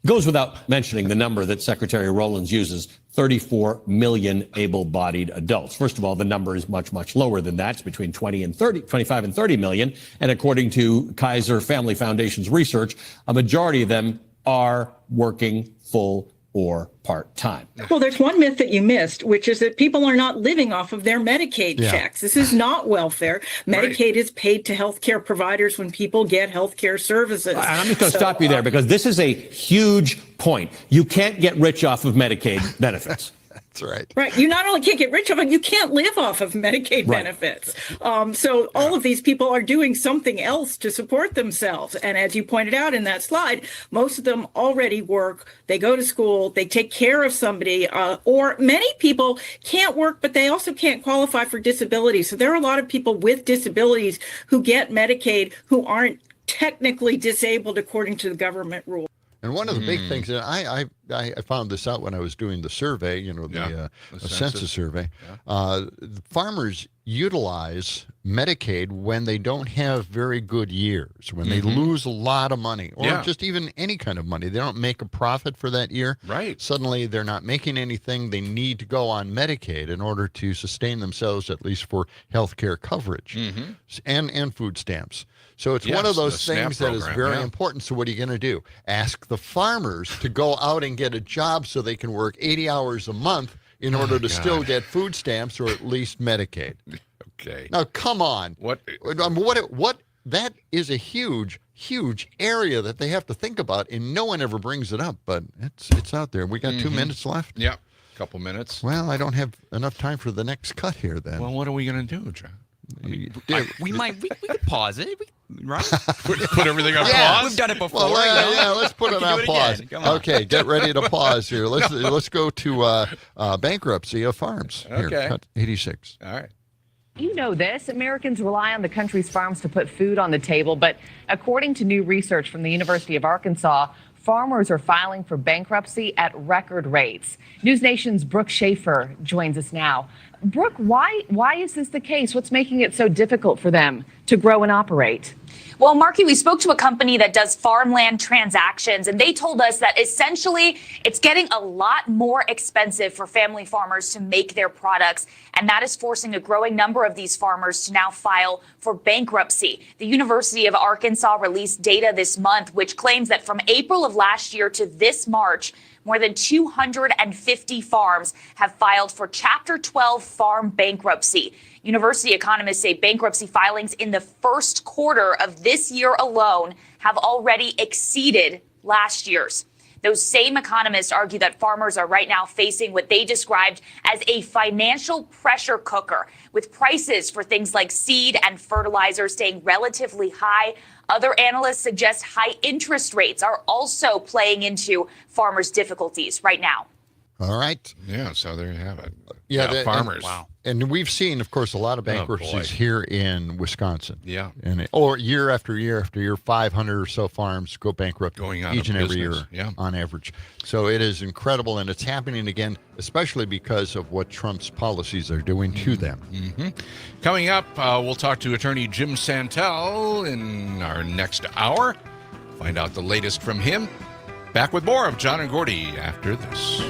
Goes without mentioning the number that Secretary Rowland uses, 34 million able-bodied adults. First of all, the number is much, much lower than that. It's between 25 and 30 million. And according to Kaiser Family Foundation's research, a majority of them are working full or part-time. Well, there's one myth that you missed, which is that people are not living off of their Medicaid checks. This is not welfare. Medicaid is paid to healthcare providers when people get healthcare services. I'm just going to stop you there because this is a huge point. You can't get rich off of Medicaid benefits. That's right. Right. You not only can't get rich off it, you can't live off of Medicaid benefits. So all of these people are doing something else to support themselves. And as you pointed out in that slide, most of them already work. They go to school. They take care of somebody. Or many people can't work, but they also can't qualify for disability. So there are a lot of people with disabilities who get Medicaid who aren't technically disabled according to the government rule. And one of the big things that I found this out when I was doing the survey, the census survey. Farmers utilize Medicaid when they don't have very good years, when they lose a lot of money, or just even any kind of money. They don't make a profit for that year. Right. Suddenly they're not making anything. They need to go on Medicaid in order to sustain themselves, at least for health care coverage and food stamps. So it's one of those things that is very important. So what are you going to do? Ask the farmers to go out and get a job so they can work 80 hours a month in order to still get food stamps or at least Medicaid. Okay. Now, come on. What that is a huge area that they have to think about, and no one ever brings it up, but it's out there. We got 2 minutes left. Yeah, a couple minutes. Well, I don't have enough time for the next cut here then. Well, what are we going to do, John? We could pause it, right? Put everything on pause. We've done it before. Well, let's put it on pause. Okay, get ready to pause here. Let's go to bankruptcy of farms. Here, Okay. cut 86. All right. You know this. Americans rely on the country's farms to put food on the table, but according to new research from the University of Arkansas, farmers are filing for bankruptcy at record rates. News Nation's Brooke Schaefer joins us now. Brooke, why is this the case? What's making it so difficult for them to grow and operate? Well, Marky, we spoke to a company that does farmland transactions, and they told us that essentially it's getting a lot more expensive for family farmers to make their products, and that is forcing a growing number of these farmers to now file for bankruptcy. The University of Arkansas released data this month, which claims that from April of last year to this March, more than 250 farms have filed for Chapter 12 farm bankruptcy. University economists say bankruptcy filings in the first quarter of this year alone have already exceeded last year's. Those same economists argue that farmers are right now facing what they described as a financial pressure cooker, with prices for things like seed and fertilizer staying relatively high. Other analysts suggest high interest rates are also playing into farmers' difficulties right now. All right. Yeah, so there you have it. Yeah, farmers. And we've seen, of course, a lot of bankruptcies here in Wisconsin. Yeah. Or year after year after year, 500 or so farms go bankrupt each and every year on average. So it is incredible, and it's happening again, especially because of what Trump's policies are doing to them. Coming up, we'll talk to attorney Jim Santel in our next hour. Find out the latest from him. Back with more of John and Gordy after this.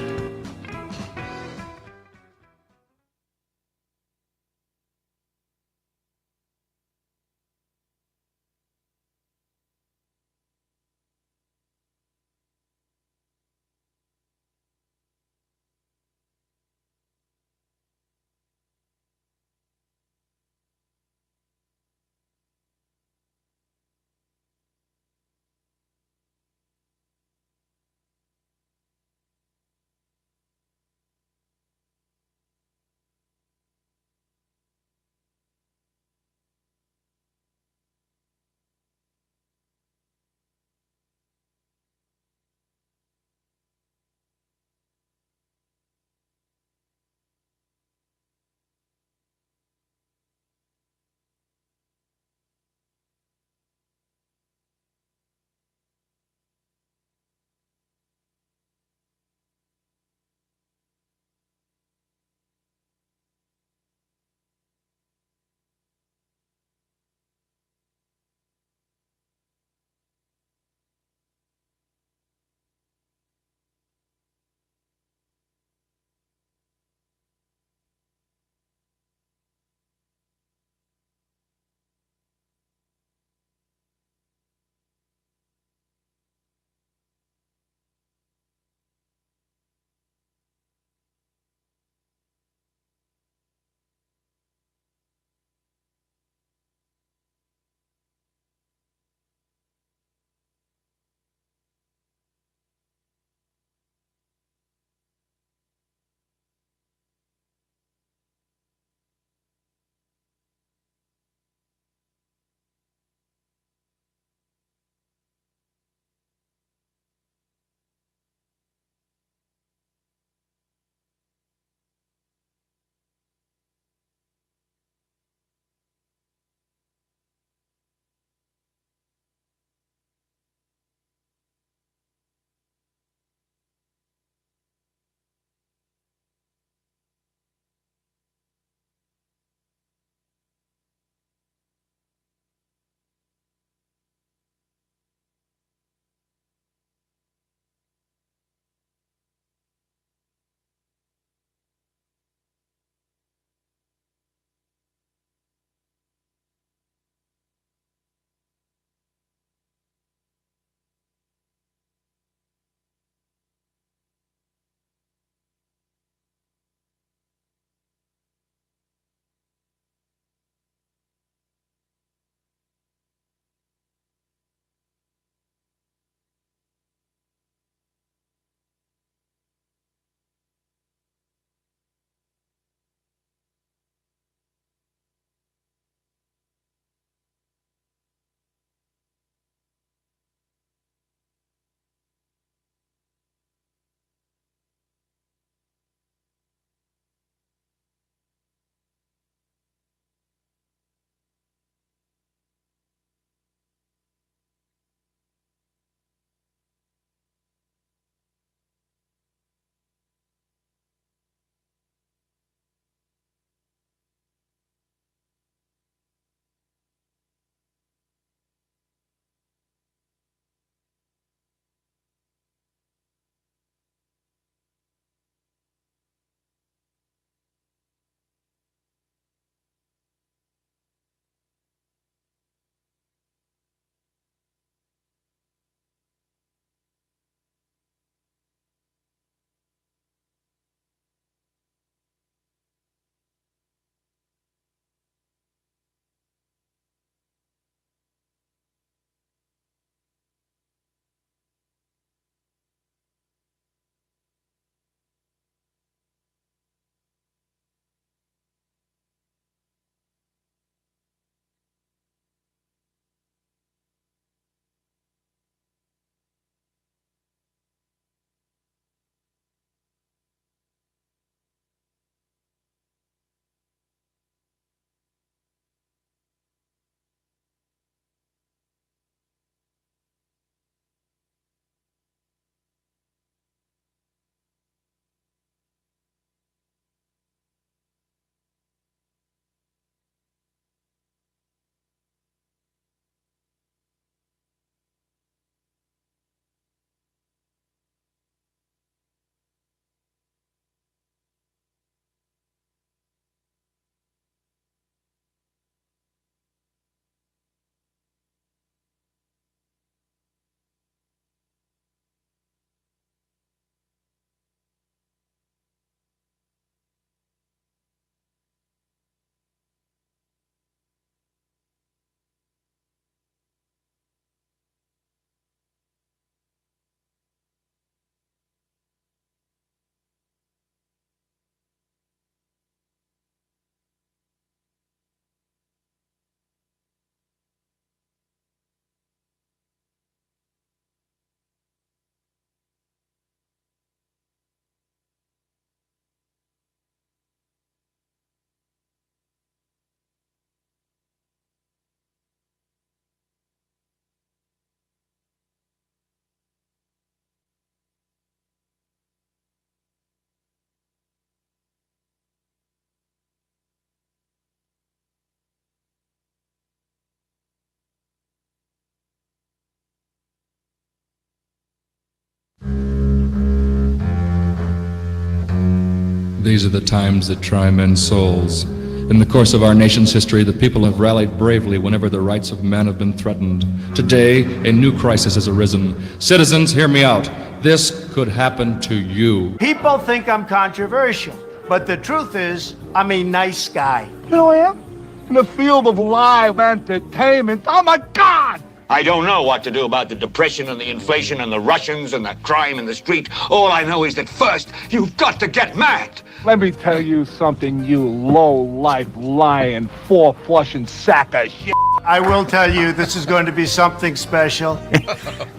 these are the times that try men's souls. In the course of our nation's history, the people have rallied bravely whenever the rights of man have been threatened. Today, a new crisis has arisen. Citizens, hear me out. This could happen to you. People think I'm controversial, but the truth is, I'm a nice guy. You know I am? In the field of live entertainment. Oh my God! I don't know what to do about the depression and the inflation and the Russians and the crime in the street. All I know is that first, you've got to get mad. Let me tell you something, you low-life, lying, four-flushing sack of shit. I will tell you, this is going to be something special.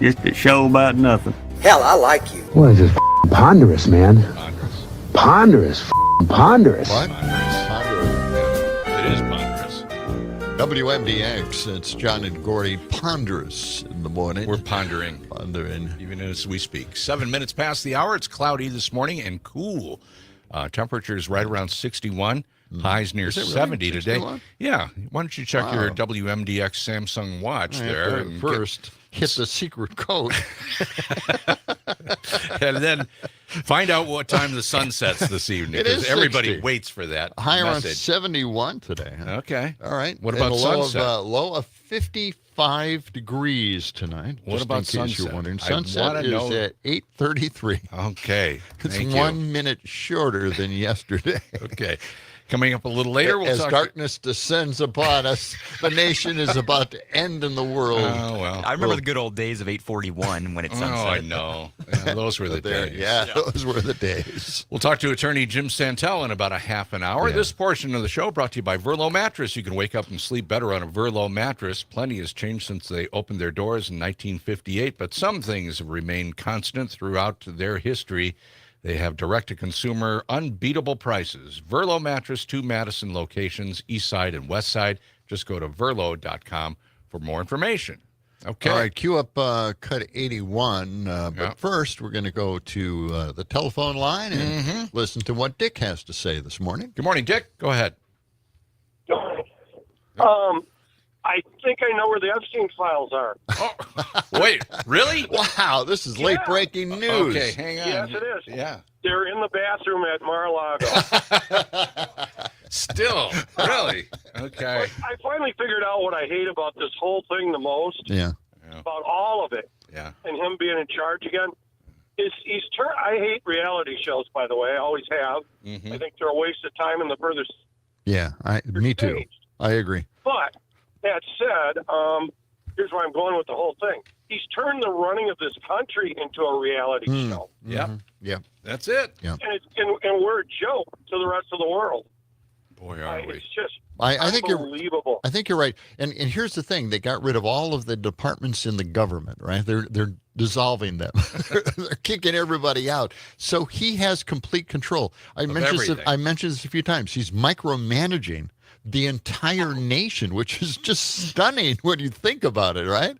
Just a show about nothing. Hell, I like you. What is this ponderous, man? Ponderous. Ponderous. What? It is ponderous. WMDX, it's John and Gordy, ponderous in the morning. We're pondering. Even as we speak. 7 minutes past the hour. It's cloudy this morning and cool. Temperatures right around 61. Highs near 70 really? Today. 61? Yeah. Why don't you check your WMDX Samsung watch there? And first, hit the secret code. And then find out what time the sun sets this evening. Because everybody waits for that High around message. 71 today. Huh? Okay. All right. What about sunset? Low of 55 degrees tonight. What about sunset? You're wondering. Sunset is at 8:33. Okay. It's Thank 1 minute shorter than yesterday. Okay. Coming up a little later, we'll as talk darkness descends upon us, the nation is about to end in the world. Oh, well. I remember the good old days of 8:41 when it sunset. Oh, I know. Yeah, those were the days. Yeah, those were the days. We'll talk to attorney Jim Santel in about a half an hour. Yeah. This portion of the show brought to you by Verlo Mattress. You can wake up and sleep better on a Verlo mattress. Plenty has changed since they opened their doors in 1958, but some things have remained constant throughout their history. They have direct-to-consumer, unbeatable prices. Verlo Mattress, 2 Madison locations, East Side and West Side. Just go to verlo.com for more information. Okay. All right, cue up cut 81. But first, we're going to go to the telephone line and listen to what Dick has to say this morning. Good morning, Dick. Go ahead. I think I know where the Epstein files are. Oh, wait, really? Wow, this is late-breaking news. Okay, hang on. Yes, it is. Yeah. They're in the bathroom at Mar-a-Lago. Still, really? Okay. I finally figured out what I hate about this whole thing the most. Yeah. About all of it. Yeah. And him being in charge again. I hate reality shows, by the way. I always have. I think they're a waste of time and the further. Yeah, me too. I agree. But that said, here's where I'm going with the whole thing. He's turned the running of this country into a reality show. Yep. Yep. That's it. Yep. And we're a joke to the rest of the world. Boy, are we. It's just I think unbelievable. I think you're right. And here's the thing: they got rid of all of the departments in the government, right? They're dissolving them. They're kicking everybody out. So he has complete control. I mentioned this a few times. He's micromanaging the entire nation, which is just stunning when you think about it, right?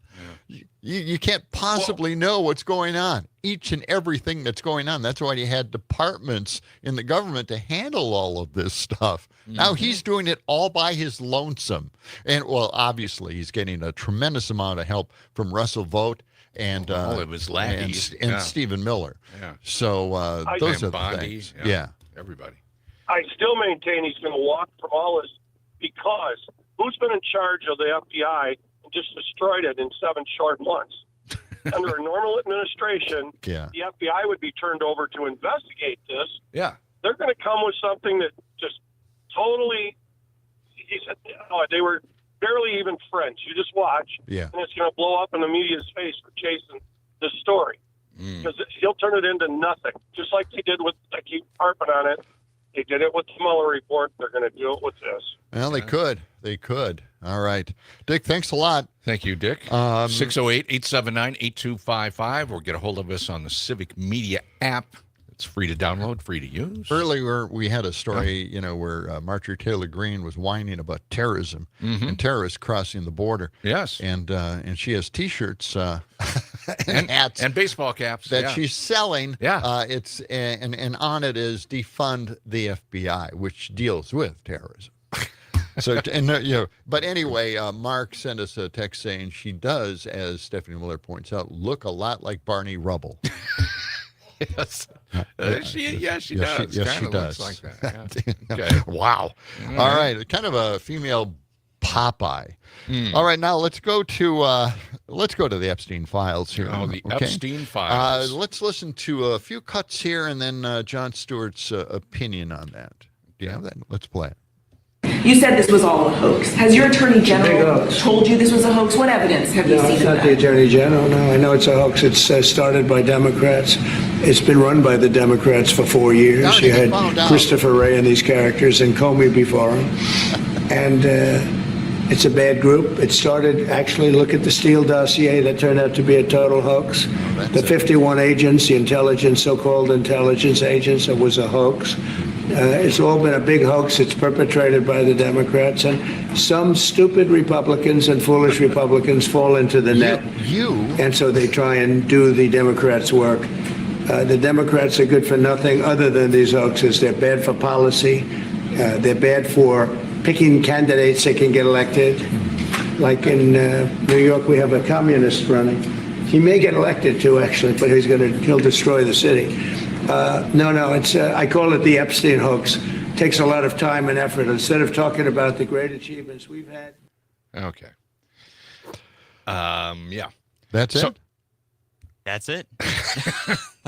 Yeah. You can't possibly know what's going on, each and everything that's going on. That's why you had departments in the government to handle all of this stuff. Now he's doing it all by his lonesome. And, well, obviously he's getting a tremendous amount of help from Russell Vought and it was and Stephen Miller. Yeah. So those are the things. Yeah. Everybody. I still maintain he's going to walk from all this because who's been in charge of the FBI and just destroyed it in 7 short months? Under a normal administration, the FBI would be turned over to investigate this. Yeah. They're going to come with something that just totally, he said, they were barely even friends. You just watch, and it's going to blow up in the media's face for chasing this story. Because he'll turn it into nothing, just like they did with, I keep harping on it, they did it with the Mueller report. They're going to do it with this. Well, they could. They could. All right. Dick, thanks a lot. Thank you, Dick. 608-879-8255 or get a hold of us on the Civic Media app. It's free to download, free to use. Earlier, we had a story, where Marjorie Taylor Greene was whining about terrorism and terrorists crossing the border. Yes. And she has T-shirts and hats and baseball caps that she's selling. Yeah. It's and on it is defund the FBI, which deals with terrorism. So but anyway, Mark sent us a text saying she does, as Stephanie Miller points out, look a lot like Barney Rubble. Yes. She does. Yes, she does. Looks like that. Yeah. Okay. Wow. All right. Kind of a female Popeye. All right, now let's go to the Epstein files here. Oh, the Epstein files. Let's listen to a few cuts here, and then Jon Stewart's opinion on that. Do you have that? Let's play it. You said this was all a hoax. Has your attorney general told you this was a hoax? What evidence have you seen? No, it's of not that? the attorney general. No, I know it's a hoax. It's started by Democrats. It's been run by the Democrats for 4 years. You had Christopher Wray and these characters, and Comey before him, and. It's a bad group. It started, actually, look at the Steele dossier that turned out to be a total hoax. The 51 agents, the intelligence, so-called intelligence agents, it was a hoax. It's all been a big hoax. It's perpetrated by the Democrats. And some stupid Republicans and foolish Republicans fall into the net. And so they try and do the Democrats' work. The Democrats are good for nothing other than these hoaxes. They're bad for policy. They're bad for picking candidates that can get elected. Like in New York, we have a communist running. He may get elected too, actually, but he'll destroy the city. No, it's I call it the Epstein hoax. It takes a lot of time and effort. Instead of talking about the great achievements we've had. Okay. Yeah. That's it. That's it.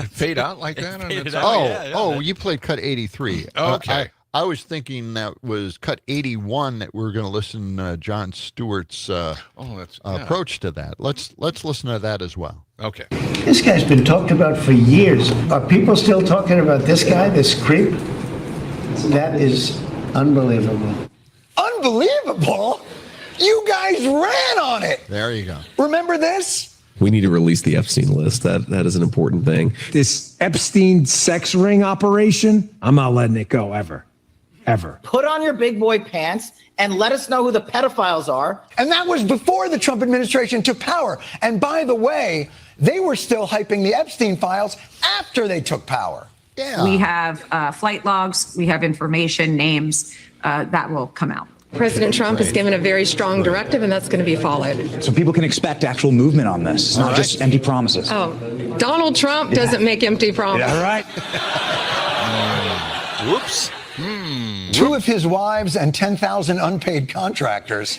Fade out like that. You played cut 83. Okay. I was thinking that was cut 81 that we're going to listen to Jon Stewart's approach to that. Let's listen to that as well. Okay. This guy's been talked about for years. Are people still talking about this guy, this creep? That is unbelievable. Unbelievable? You guys ran on it. There you go. Remember this? We need to release the Epstein list. That is an important thing. This Epstein sex ring operation, I'm not letting it go ever. Ever. Put on your big boy pants and let us know who the pedophiles are. And that was before the Trump administration took power. And by the way, they were still hyping the Epstein files after they took power. Yeah. We have flight logs, we have information, names that will come out. President Trump has given a very strong directive, and that's going to be followed. So people can expect actual movement on this, not just empty promises. Oh, Donald Trump doesn't make empty promises. All right. Whoops. 2 of his wives and 10,000 unpaid contractors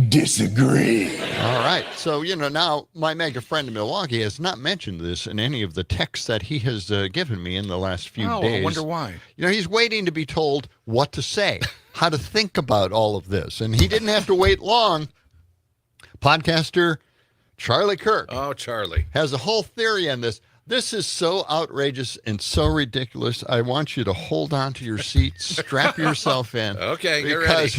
disagree. All right. So, now my mega friend in Milwaukee has not mentioned this in any of the texts that he has given me in the last few days. I wonder why. He's waiting to be told what to say, how to think about all of this. And he didn't have to wait long. Podcaster Charlie Kirk. Oh, Charlie. Has a whole theory on this. This is so outrageous and so ridiculous. I want you to hold on to your seat, strap yourself in. Okay, get ready.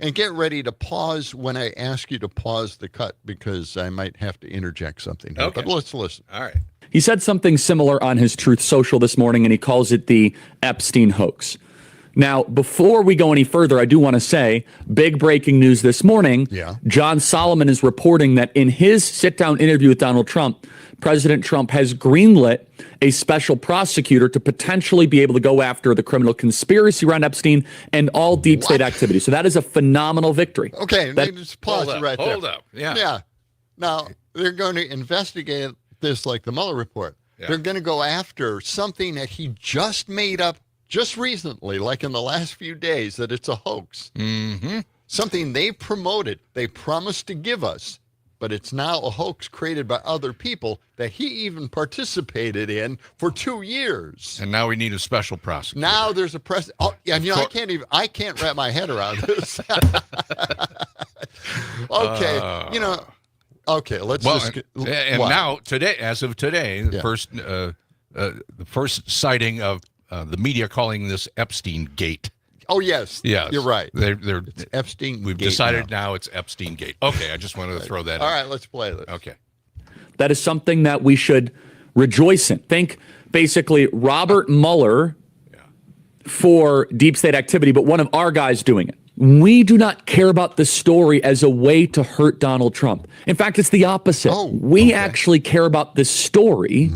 and get ready to pause when I ask you to pause the cut, because I might have to interject something here. Okay. But let's listen. All right. He said something similar on his Truth Social this morning, and he calls it the Epstein hoax. Now, before we go any further, I do want to say, big breaking news this morning. Yeah. John Solomon is reporting that in his sit-down interview with Donald Trump, President Trump has greenlit a special prosecutor to potentially be able to go after the criminal conspiracy around Epstein and all deep state activity. So that is a phenomenal victory. Okay, just pause it right there. Hold up. Yeah. Yeah. Now, they're going to investigate this like the Mueller report. Yeah. They're going to go after something that he just made up just recently, like in the last few days, that it's a hoax. Mm-hmm. Something they promoted, they promised to give us, but it's now a hoax created by other people that he even participated in for 2 years. And now we need a special prosecutor. Now there's a press. Oh, yeah, I can't wrap my head around this. Okay, Okay, let's now today, as of today, the first sighting of the media calling this Epstein Gate. Oh yes, you're right. It's Epstein. We've decided now it's Epstein Gate. Okay, I just wanted to throw that in. All right, let's play this. Okay, that is something that we should rejoice in. Think basically Robert Mueller for deep state activity, but one of our guys doing it. We do not care about the story as a way to hurt Donald Trump. In fact, it's the opposite. We actually care about this story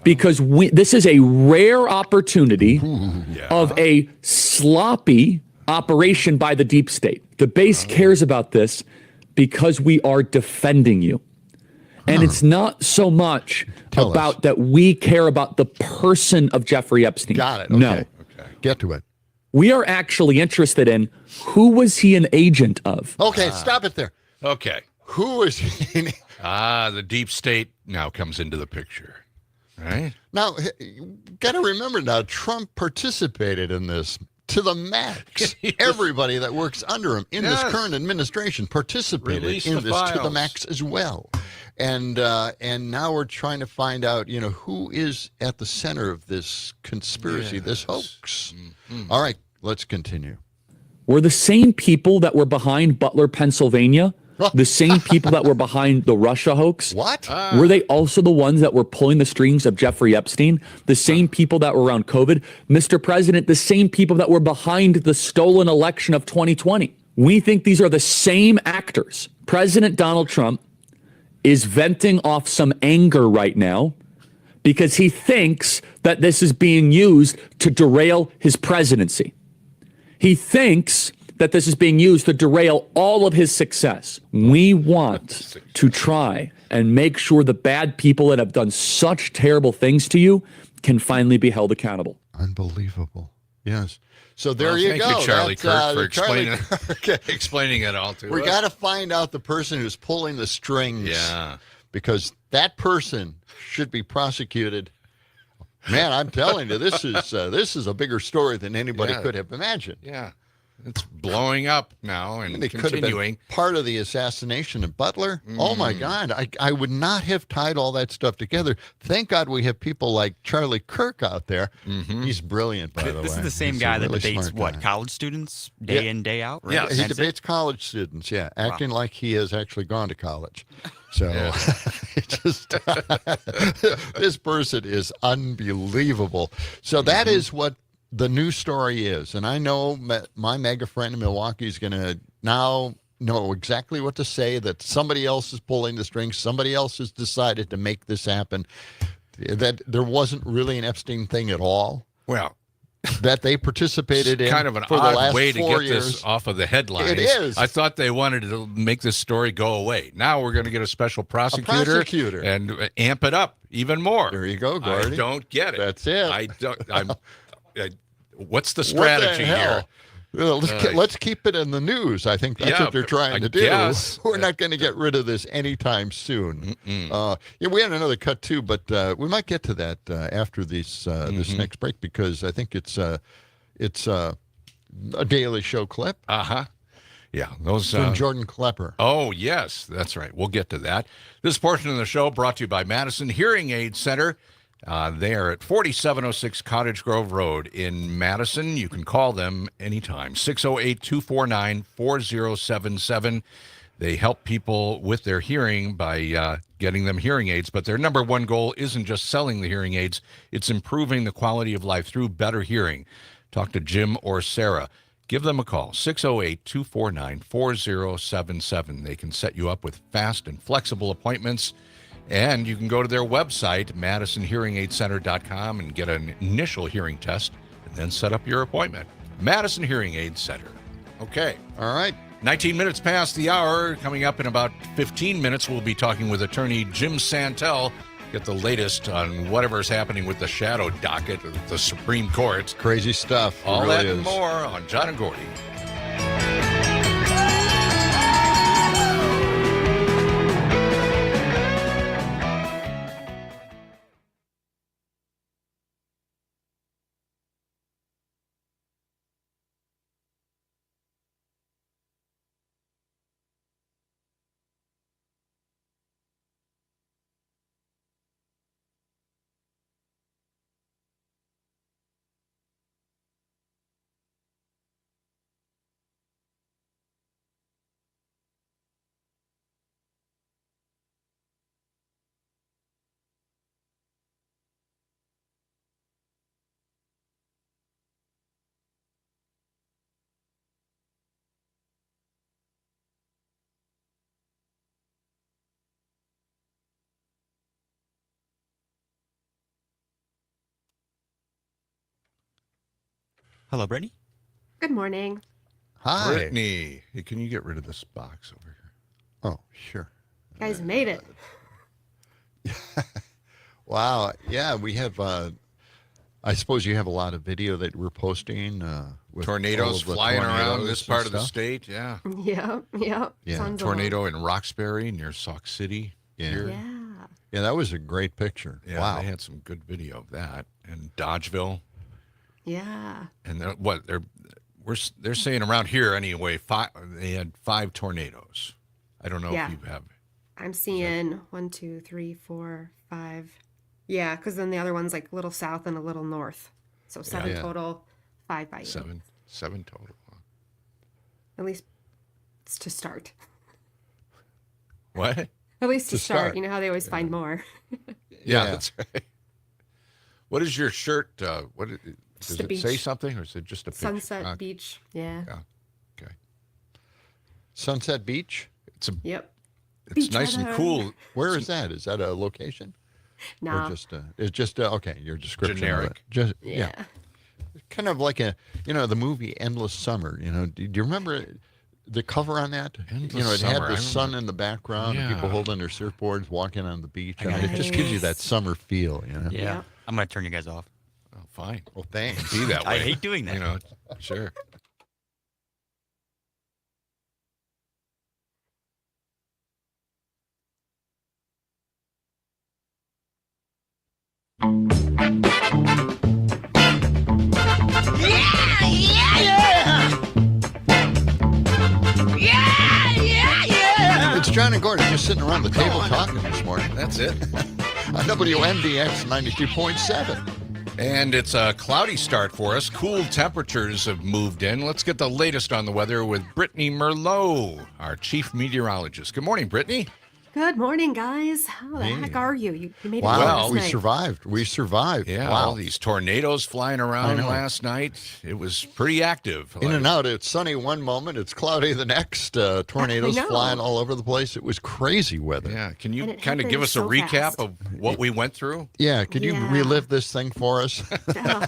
because this is a rare opportunity of a sloppy operation by the deep state. The base cares about this because we are defending you. And it's not so much about that we care about the person of Jeffrey Epstein. Got it. Okay. No. Okay. Get to it. We are actually interested in who was he an agent of? Okay, stop it there. Okay. Who is he? The deep state now comes into the picture, right? Now, you got to remember now, Trump participated in this to the max. Everybody that works under him in this current administration participated in this to the max as well. And now we're trying to find out, who is at the center of this conspiracy, this hoax. Mm-hmm. All right, let's continue. Were the same people that were behind Butler, Pennsylvania, the same people that were behind the Russia hoax? What? Were they also the ones that were pulling the strings of Jeffrey Epstein? The same people that were around COVID? Mr. President, the same people that were behind the stolen election of 2020. We think these are the same actors. President Donald Trump is venting off some anger right now because he thinks that this is being used to derail his presidency. He thinks that this is being used to derail all of his success. We want to try and make sure the bad people that have done such terrible things to you can finally be held accountable. Unbelievable. Yes. So there you go. Thank you, Charlie Kirk, for explaining, explaining it all to us. We got to find out the person who's pulling the strings. Yeah. Because that person should be prosecuted. Man, I'm telling you, this is a bigger story than anybody could have imagined. Yeah. It's blowing up now and it continuing. Could have been part of the assassination of Butler. Oh, my God. I would not have tied all that stuff together. Thank God we have people like Charlie Kirk out there. Mm-hmm. He's brilliant, by the way. This is the same guy that debates, college students day in, day out? Right? Yeah, he debates college students, acting like he has actually gone to college. So this person is unbelievable. So that is what the new story is. And I know my mega friend in Milwaukee is going to now know exactly what to say, that somebody else is pulling the strings. Somebody else has decided to make this happen, that there wasn't really an Epstein thing at all. Well, that they participated in kind of an for the odd last way to 4 get years. this off of the headlines. It is. I thought they wanted to make this story go away. Now we're going to get a special prosecutor and amp it up even more. There you go, Gordy. I don't get it. That's it. I don't. What's the strategy here? Well, let's keep it in the news. I think that's what they're trying to do. Guess. We're not going to get rid of this anytime soon. We had another cut too, but we might get to that after this next break, because I think it's a Daily Show clip. Yeah, those from Jordan Klepper. Oh yes, that's right. We'll get to that. This portion of the show brought to you by Madison Hearing Aid Center. They are at 4706 Cottage Grove Road in Madison. You can call them anytime, 608-249-4077. They help people with their hearing by getting them hearing aids, but their number one goal isn't just selling the hearing aids, it's improving the quality of life through better hearing. Talk to Jim or Sarah. Give them a call, 608-249-4077. They can set you up with fast and flexible appointments. And you can go to their website, MadisonHearingAidCenter.com, and get an initial hearing test and then set up your appointment. Madison Hearing Aid Center. Okay. All right. 19 minutes past the hour. Coming up in about 15 minutes, we'll be talking with attorney Jim Santel. Get the latest on whatever's happening with the shadow docket of the Supreme Court. Crazy stuff. All really that is. and more on John and Gordy. Hello, Brittany. Good morning. Hi. Brittany. Hey, can you get rid of this box over here? Oh, sure. You guys made it. Wow. Yeah, we have. I suppose you have a lot of video that we're posting. With tornadoes flying around this part of the state. Yeah. Yeah. Yeah. Tornado in Roxbury near Sauk City. Here. Yeah, that was a great picture. Yeah, wow. They had some good video of that. And Dodgeville. Yeah. And they're saying around here anyway, they had 5 tornadoes. I don't know if you have. I'm seeing 1, 2, 3, 4, 5. Yeah, because then the other one's like a little south and a little north. So 7 total, 5 by you. 7 total. At least it's to start. What? At least to start. You know how they always find more. Yeah, that's right. What is your shirt? Does it say something, or is it just a picture? Sunset Beach. Yeah. Okay. Sunset Beach? It's Yep. It's Beach nice weather. and cool. Where is that? Is that a location? No. Or it's just okay. Your description. Generic. Of it. Yeah. Kind of like the movie Endless Summer. Do you remember the cover on that? Endless it had Summer, the sun in the background and people holding their surfboards, walking on the beach. It just gives you that summer feel. Yeah. I'm gonna turn you guys off. Oh, fine. Well, thanks. Be that way. I hate doing that. Sure. It's John and Gordy just sitting around the table talking this morning. That's it. On WMDX 92.7. And it's a cloudy start for us. Cool temperatures have moved in. Let's get the latest on the weather with Brittany Merlot, our chief meteorologist. Good morning, Brittany. Good morning, guys. How the heck are you? You made it wow, last we night. survived. We survived. Yeah, wow. all these tornadoes flying around last night. It was pretty active. In and out. It's sunny one moment. It's cloudy the next. Tornadoes flying all over the place. It was crazy weather. Yeah. Can you kind of give us a recap of what we went through? Yeah. Could you relive this thing for us?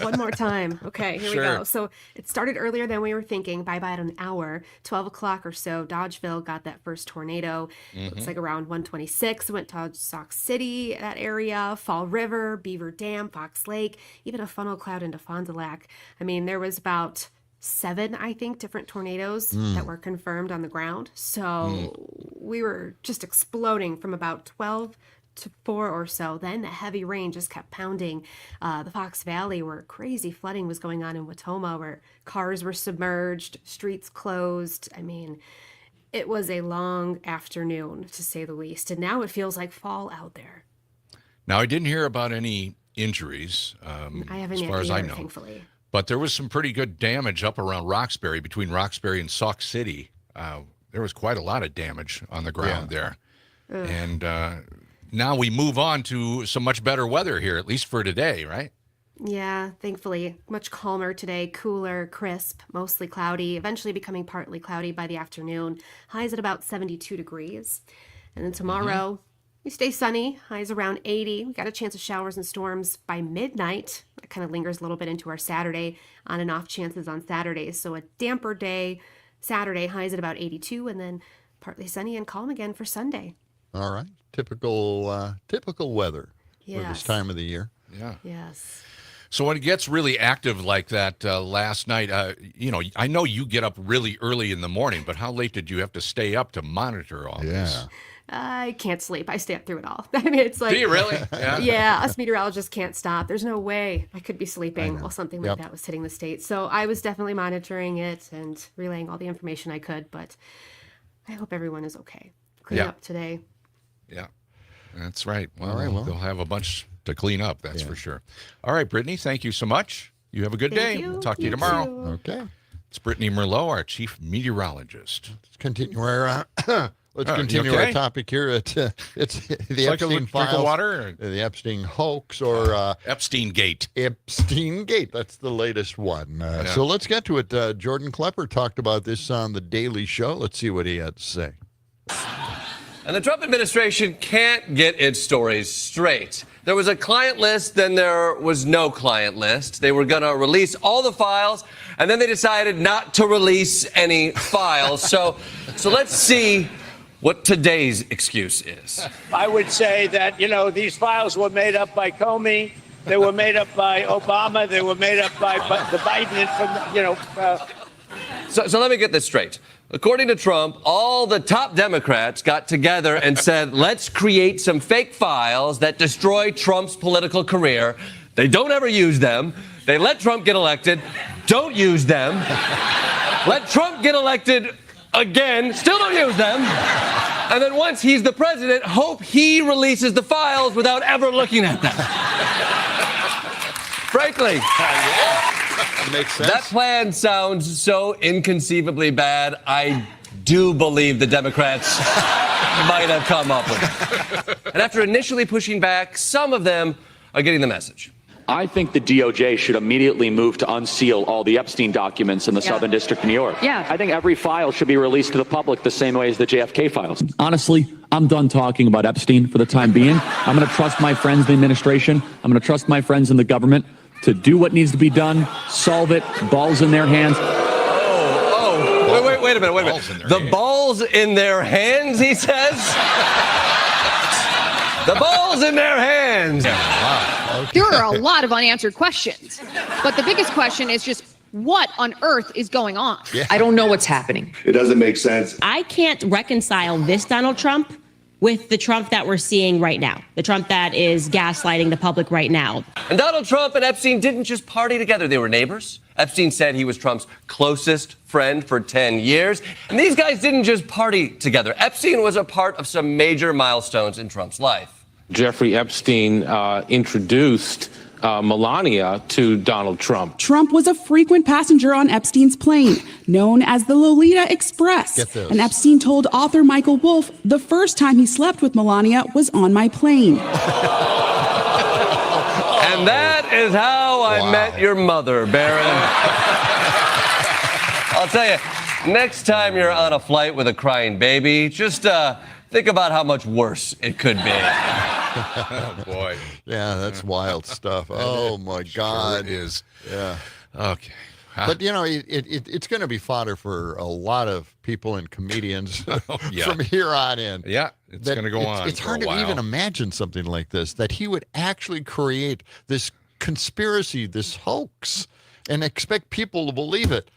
One more time. Okay, here we Sure. go. So it started earlier than we were thinking, by about an hour, 12 o'clock or so. Dodgeville got that first tornado. Looks like around 1:26. Went to Sauk City, that area, Fall River, Beaver Dam, Fox Lake, even a funnel cloud into Fond du Lac. I mean, there was about 7, I think, different tornadoes that were confirmed on the ground. So we were just exploding from about 12 to 4 or so. Then the heavy rain just kept pounding the Fox Valley, where crazy flooding was going on in Watoma, where cars were submerged, streets closed. I mean, it was a long afternoon, to say the least, and now it feels like fall out there. Now, I didn't hear about any injuries, I haven't as far as I either, know. thankfully. But there was some pretty good damage up around Roxbury, between Roxbury and Sauk City. There was quite a lot of damage on the ground there. Ugh. And now we move on to some much better weather here, at least for today, right? Yeah, thankfully, much calmer today, cooler, crisp, mostly cloudy, eventually becoming partly cloudy by the afternoon. Highs at about 72 degrees. And then tomorrow, we stay sunny, highs around 80. We got a chance of showers and storms by midnight. That kind of lingers a little bit into our Saturday, on and off chances on Saturdays. So a damper day, Saturday, highs at about 82, and then partly sunny and calm again for Sunday. All right. Typical weather for this time of the year. Yeah. Yes. So when it gets really active like that last night, I know you get up really early in the morning, but how late did you have to stay up to monitor all this? I can't sleep. I stay up through it all. I mean, it's like... Do you really? Yeah, us meteorologists can't stop. There's no way I could be sleeping while something like that was hitting the state. So I was definitely monitoring it and relaying all the information I could, but I hope everyone is okay. Clean up today. Yeah, that's right. Well, All right, well. they'll have a bunch to clean up, that's for sure. All right, Brittany, thank you so much. You have a good Thank day. you. We'll talk to you You tomorrow. too. Okay. It's Brittany Merlot, our chief meteorologist. Let's continue our let's you continue okay? our topic here. It's the Like a Epstein drink files, of water? the Epstein hoax, or Epstein Gate. Epstein Gate. That's the latest one. So let's get to it. Jordan Klepper talked about this on The Daily Show. Let's see what he had to say. And the Trump administration can't get its stories straight. There was a client list, then there was no client list. They were going to release all the files, and then they decided not to release any files. So let's see what today's excuse is. I would say that, these files were made up by Comey. They were made up by Obama. They were made up by the Biden, So let me get this straight. According to Trump, all the top Democrats got together and said, let's create some fake files that destroy Trump's political career. They don't ever use them. They let Trump get elected. Don't use them. Let Trump get elected again. Still don't use them. And then once he's the president, hope he releases the files without ever looking at them. Frankly. Makes sense. That plan sounds so inconceivably bad, I do believe the Democrats might have come up with it. And after initially pushing back, some of them are getting the message. I think the DOJ should immediately move to unseal all the Epstein documents in the Southern District of New York. Yeah. I think every file should be released to the public the same way as the JFK files. Honestly, I'm done talking about Epstein for the time being. I'm going to trust my friends in the administration. I'm going to trust my friends in the government to do what needs to be done, solve it, balls in their hands. Wait a minute. The balls in their hands, he says? The balls in their hands. Wow. Okay. There are a lot of unanswered questions, but the biggest question is just what on earth is going on? Yeah. I don't know what's happening. It doesn't make sense. I can't reconcile this Donald Trump with the Trump that we're seeing right now, the Trump that is gaslighting the public right now. And Donald Trump and Epstein didn't just party together. They were neighbors. Epstein said he was Trump's closest friend for 10 years. And these guys didn't just party together. Epstein was a part of some major milestones in Trump's life. Jeffrey Epstein introduced Melania to Donald Trump. Trump was a frequent passenger on Epstein's plane, known as the Lolita Express. Get this. And Epstein told author Michael Wolff the first time he slept with Melania was on my plane. And that is how I met your mother, Barron. I'll tell you, next time you're on a flight with a crying baby, just think about how much worse it could be. Oh, boy. Yeah, that's wild stuff. Oh, my God. Sure is. Yeah. Okay. But, it's going to be fodder for a lot of people and comedians from here on in. Yeah, it's going to go on. It's hard to even imagine something like this, that he would actually create this conspiracy, this hoax, and expect people to believe it.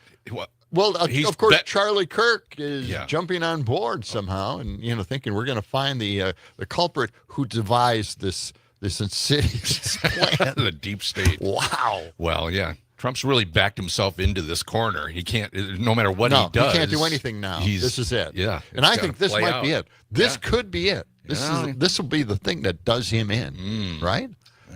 Well, of course, Charlie Kirk is jumping on board somehow, and thinking we're going to find the culprit who devised this insidious plan. The deep state. Wow. Well, yeah, Trump's really backed himself into this corner. He can't, no matter what he does. He can't do anything now. This is it. Yeah, and I think this might be it. This could be it. This will be the thing that does him in, right?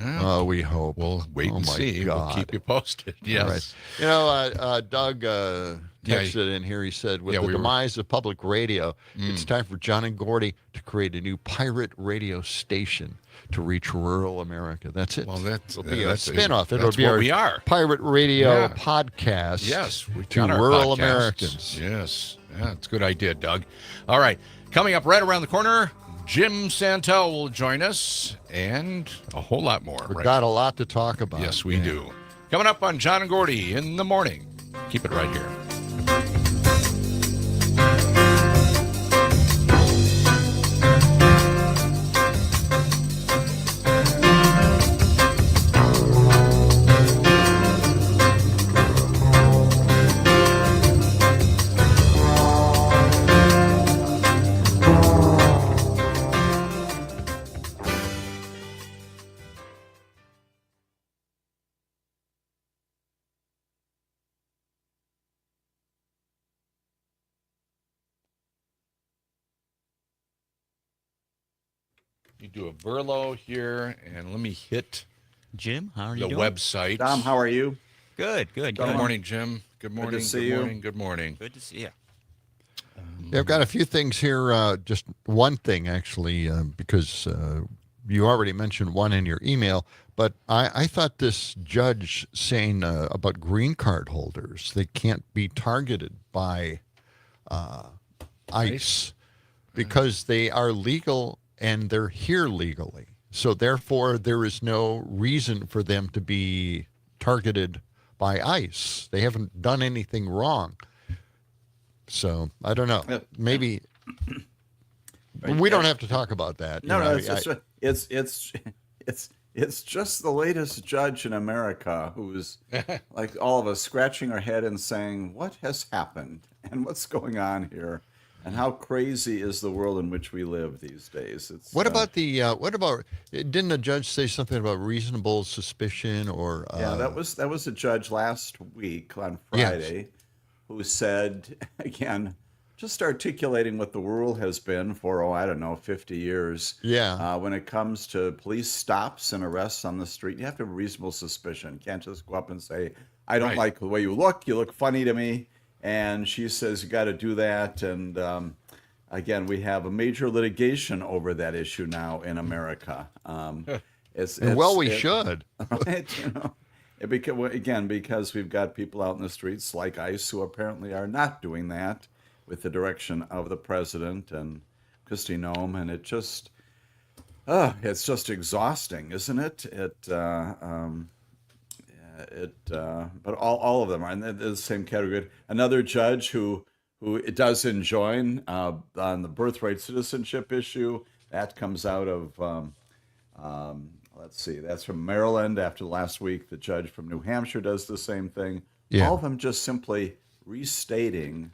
Oh, we hope. We'll wait and see. God. We'll keep you posted. Yes. Right. Doug texted in here. He said, with the demise of public radio, it's time for John and Gordy to create a new pirate radio station to reach rural America. That's it. Well, It'll be a spinoff. It'll be we our are. pirate radio podcast. Yes. We to rural Americans. Yes. Yeah, it's a good idea, Doug. All right. Coming up right around the corner, Jim Santel will join us, and a whole lot more. We've got a lot to talk about. Yes, we do. Coming up on John and Gordy in the morning. Keep it right here. You do a Verlo here, and let me hit Jim. How are you the doing? website. Tom, how are you? Good. Good morning, Jim. Good morning. Good to see you. Morning. Good morning. Good to see you. I've got a few things here. Just one thing, actually, because you already mentioned one in your email. But I thought this judge saying about green card holders, they can't be targeted by ICE because they are legal and they're here legally. So therefore, there is no reason for them to be targeted by ICE. They haven't done anything wrong. So I don't know. Maybe We don't have to talk about that. No, You know, no, it's just the latest judge in America who's like all of us scratching our head and saying, "What has happened? And what's going on here? And how crazy is the world in which we live these days?" It's what about didn't the judge say something about reasonable suspicion or yeah, that was a judge last week on Friday who said, again, just articulating what the rule has been for, I don't know, 50 years. Yeah. When it comes to police stops and arrests on the street, you have to have reasonable suspicion. You can't just go up and say, "I don't like the way you look funny to me." And she says, you got to do that. And again, we have a major litigation over that issue now in America. We should. Right, you know, because we've got people out in the streets like ICE who apparently are not doing that with the direction of the president and Kristi Noem. And it's just exhausting, isn't it? But all of them are in the same category. Another judge who it does enjoin on the birthright citizenship issue, that comes out of let's see, that's from Maryland. After last week, the judge from New Hampshire does the same thing. Yeah. All of them just simply restating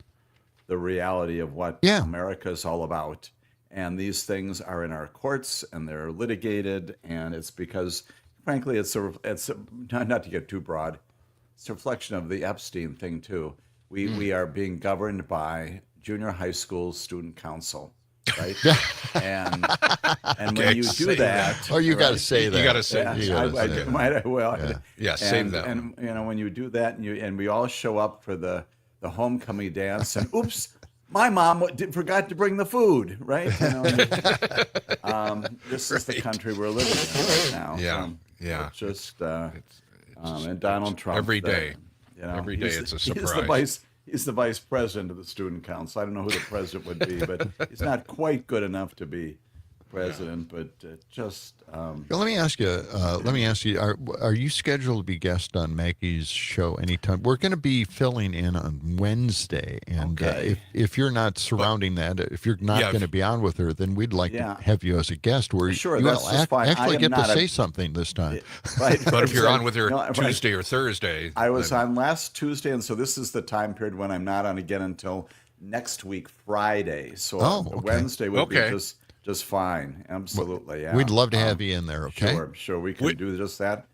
the reality of what America is all about. And these things are in our courts and they're litigated, and it's because, frankly, it's not to get too broad, it's a reflection of the Epstein thing too. We are being governed by junior high school student council, right? and when you do that, you got to say that. You got to say that. Save that. And you know, when you do that, and we all show up for the homecoming dance, and oops, my mom forgot to bring the food, right? You know, this is the country we're living in right now. Yeah. It's just and Donald Trump every day. You know, every day it's a surprise. He's the vice president of the student council. I don't know who the president would be, but he's not quite good enough to be president. But Let me ask you. Are you scheduled to be guest on Maggie's show anytime? We're going to be filling in on Wednesday, and if you're not surrounding that, if you're not going to be on with her, then we'd like to have you as a guest. Where sure, you that's just fine. actually get to say something this time. Right. But if you're on with her Tuesday or Thursday, I was on last Tuesday, and so this is the time period when I'm not on again until next week Friday. So Wednesday would be just fine. Absolutely. Yeah. We'd love to have you in there. Okay. Sure. We can do just that.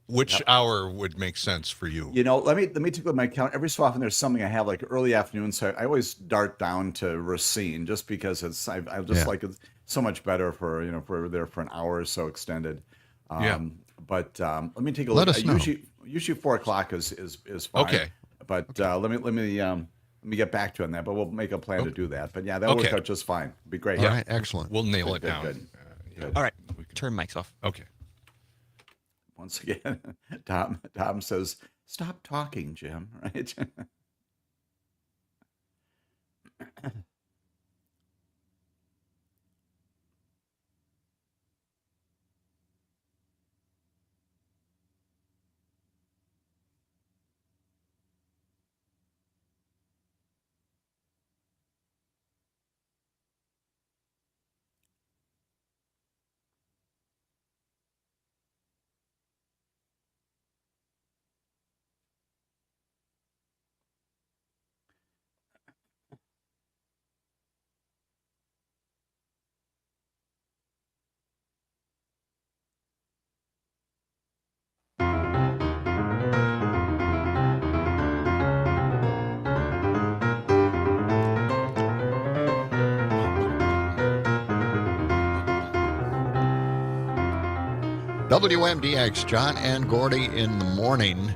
Which hour would make sense for you? You know, let me take a look at my calendar. Every so often there's something I have like early afternoon, so I always dart down to Racine just because I just like it's so much better for if we're there for an hour or so extended. But let me take a look. Let us know. Usually 4:00 is fine. Okay. But let me get back to you on that. But we'll make a plan to do that. But yeah, that'll work out just fine. It'll be great. All right, excellent. We'll nail it down. Good. All right, turn mics off. Okay. Once again, Tom says, "Stop talking, Jim." Right. WMDX, John and Gordy in the morning.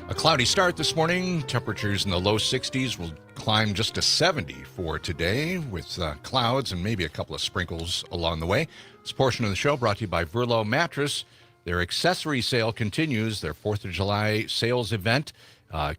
A cloudy start this morning. Temperatures in the low 60s will climb just to 70 for today with clouds and maybe a couple of sprinkles along the way. This portion of the show brought to you by Verlo Mattress. Their accessory sale continues, their 4th of July sales event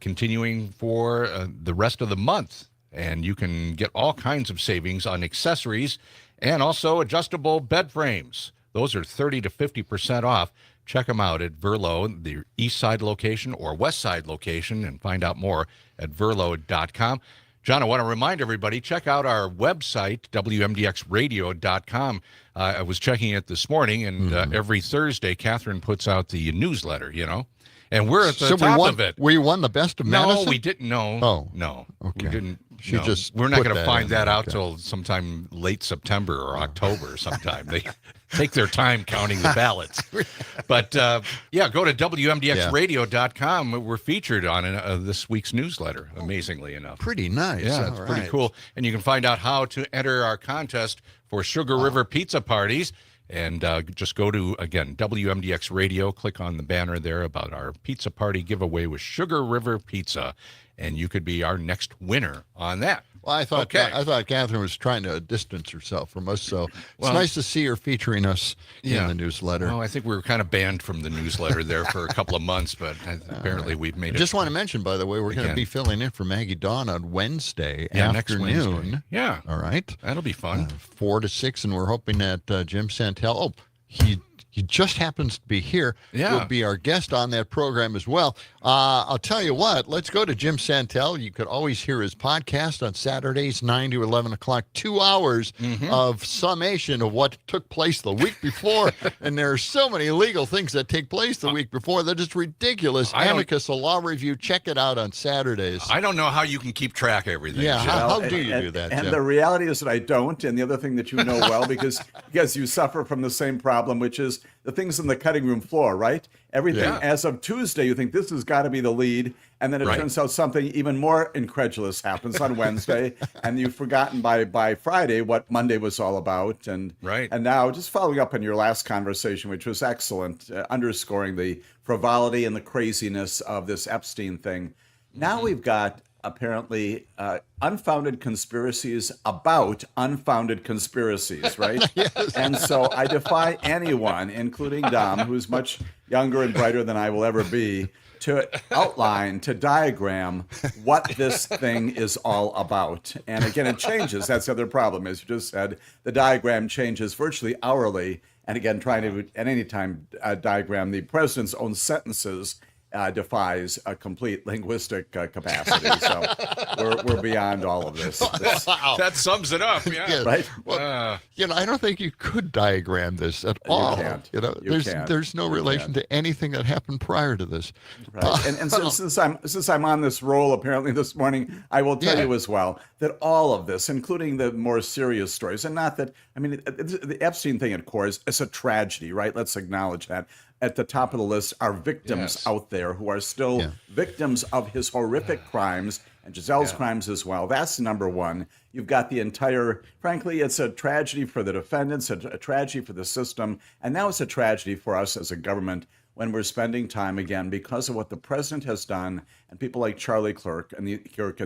continuing for the rest of the month. And you can get all kinds of savings on accessories and also adjustable bed frames. Those are 30 to 50% off. Check them out at Verlo, the east side location or west side location, and find out more at verlo.com. John, I want to remind everybody, check out our website, WMDXradio.com. I was checking it this morning, and every Thursday, Catherine puts out the newsletter, and we're at the top of it. We won the best of Madison? No, we didn't. No, okay. We didn't. We're not going to find that out till sometime late September or October sometime. They take their time counting the ballots. But, go to WMDXradio.com. We're featured on this week's newsletter, amazingly enough. Pretty nice. Yeah, it's pretty cool. And you can find out how to enter our contest for Sugar River Pizza Parties. And just go to, again, WMDX Radio. Click on the banner there about our pizza party giveaway with Sugar River Pizza. And you could be our next winner on that. Well, I thought Catherine was trying to distance herself from us, so it's nice to see her featuring us in the newsletter. Well, I think we were kind of banned from the newsletter there for a couple of months, but apparently we've made it. Just want to mention, by the way, we're going to be filling in for Maggie Dawn on Wednesday afternoon. Next Wednesday. Yeah. All right. That'll be fun. 4 to 6, and we're hoping that Jim Santel, he just happens to be here. Yeah. Will be our guest on that program as well. I'll tell you what, let's go to Jim Santel. You could always hear his podcast on Saturdays, 9 to 11 o'clock, 2 hours of summation of what took place the week before. And there are so many legal things that take place the week before. They're just ridiculous. Amicus, a law review. Check it out on Saturdays. I don't know how you can keep track of everything. Yeah, how do you do that, And Jim? the reality is that I don't. And the other thing that you know well, because you suffer from the same problem, which is the things on the cutting room floor, right? Everything as of Tuesday, you think this has got to be the lead, and then it turns out something even more incredulous happens on Wednesday, and you've forgotten by Friday what Monday was all about. And now, just following up on your last conversation, which was excellent, underscoring the frivolity and the craziness of this Epstein thing. Now we've got apparently unfounded conspiracies about unfounded conspiracies, right? Yes. And so I defy anyone, including Dom, who's much younger and brighter than I will ever be, to outline, to diagram what this thing is all about. And again, it changes. That's the other problem, as you just said. The diagram changes virtually hourly. And again, trying to at any time diagram the president's own sentences defies a complete linguistic capacity. So we're beyond all of this. Wow. That sums it up. Yeah. Right? Well, I don't think you could diagram this at all. You can't. There's no relation to anything that happened prior to this. Right. And since I'm on this roll apparently this morning, I will tell you as well that all of this, including the more serious stories, and not that, the Epstein thing at core is a tragedy, right? Let's acknowledge that. At the top of the list are victims out there who are still victims of his horrific crimes and Giselle's crimes as well. That's number one. You've got the entire, frankly, it's a tragedy for the defendants, a tragedy for the system, and now it's a tragedy for us as a government when we're spending time, again, because of what the president has done and people like Charlie Kirk and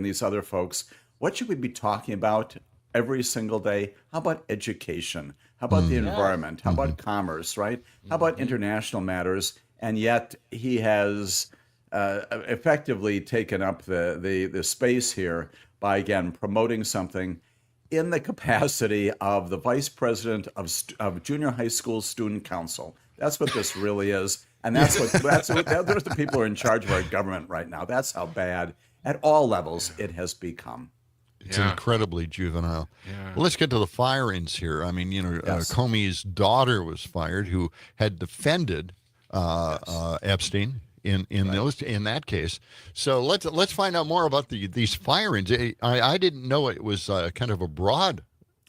these other folks. What should we be talking about every single day? How about education? How about the environment? How about commerce, right? How about international matters? And yet he has effectively taken up the space here by, again, promoting something in the capacity of the vice president of junior high school student council. That's what this really is. And those are the people who are in charge of our government right now. That's how bad at all levels it has become. It's incredibly juvenile. Well, let's get to the firings here. Comey's daughter was fired, who had defended Epstein in that case. So let's find out more about these firings. I didn't know it was kind of a broad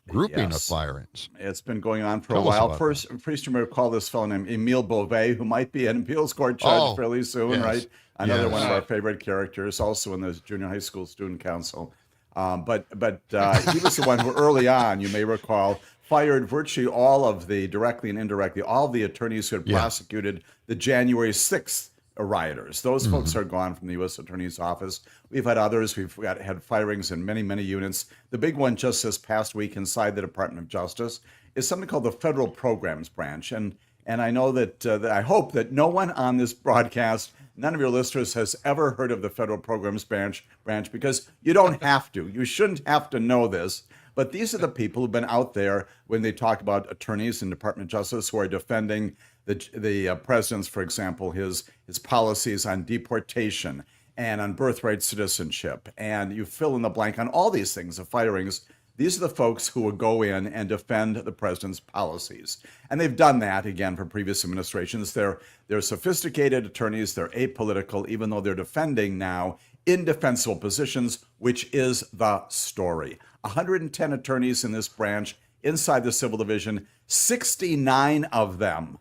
grouping of firings. It's been going on for a while. First, you may recall this fellow named Emile Beauvais, who might be an appeals court judge fairly soon, right? Another one of our favorite characters, also in the junior high school student council. But he was the one who early on, you may recall, fired virtually all of the, directly and indirectly, all of the attorneys who had prosecuted the January 6th rioters. Those folks are gone from the U.S. Attorney's Office. We've had others. We've had firings in many, many units. The big one just this past week inside the Department of Justice is something called the Federal Programs Branch. And I know that I hope that no one on this broadcast, none of your listeners has ever heard of the Federal Programs Branch because you don't have to. You shouldn't have to know this. But these are the people who've been out there when they talk about attorneys in the Department of Justice who are defending the president's, for example, his policies on deportation and on birthright citizenship, and you fill in the blank on all these things, the firings. These are the folks who would go in and defend the president's policies. And they've done that, again, for previous administrations. They're sophisticated attorneys. They're apolitical, even though they're defending now indefensible positions, which is the story. 110 attorneys in this branch inside the civil division, 69 of them,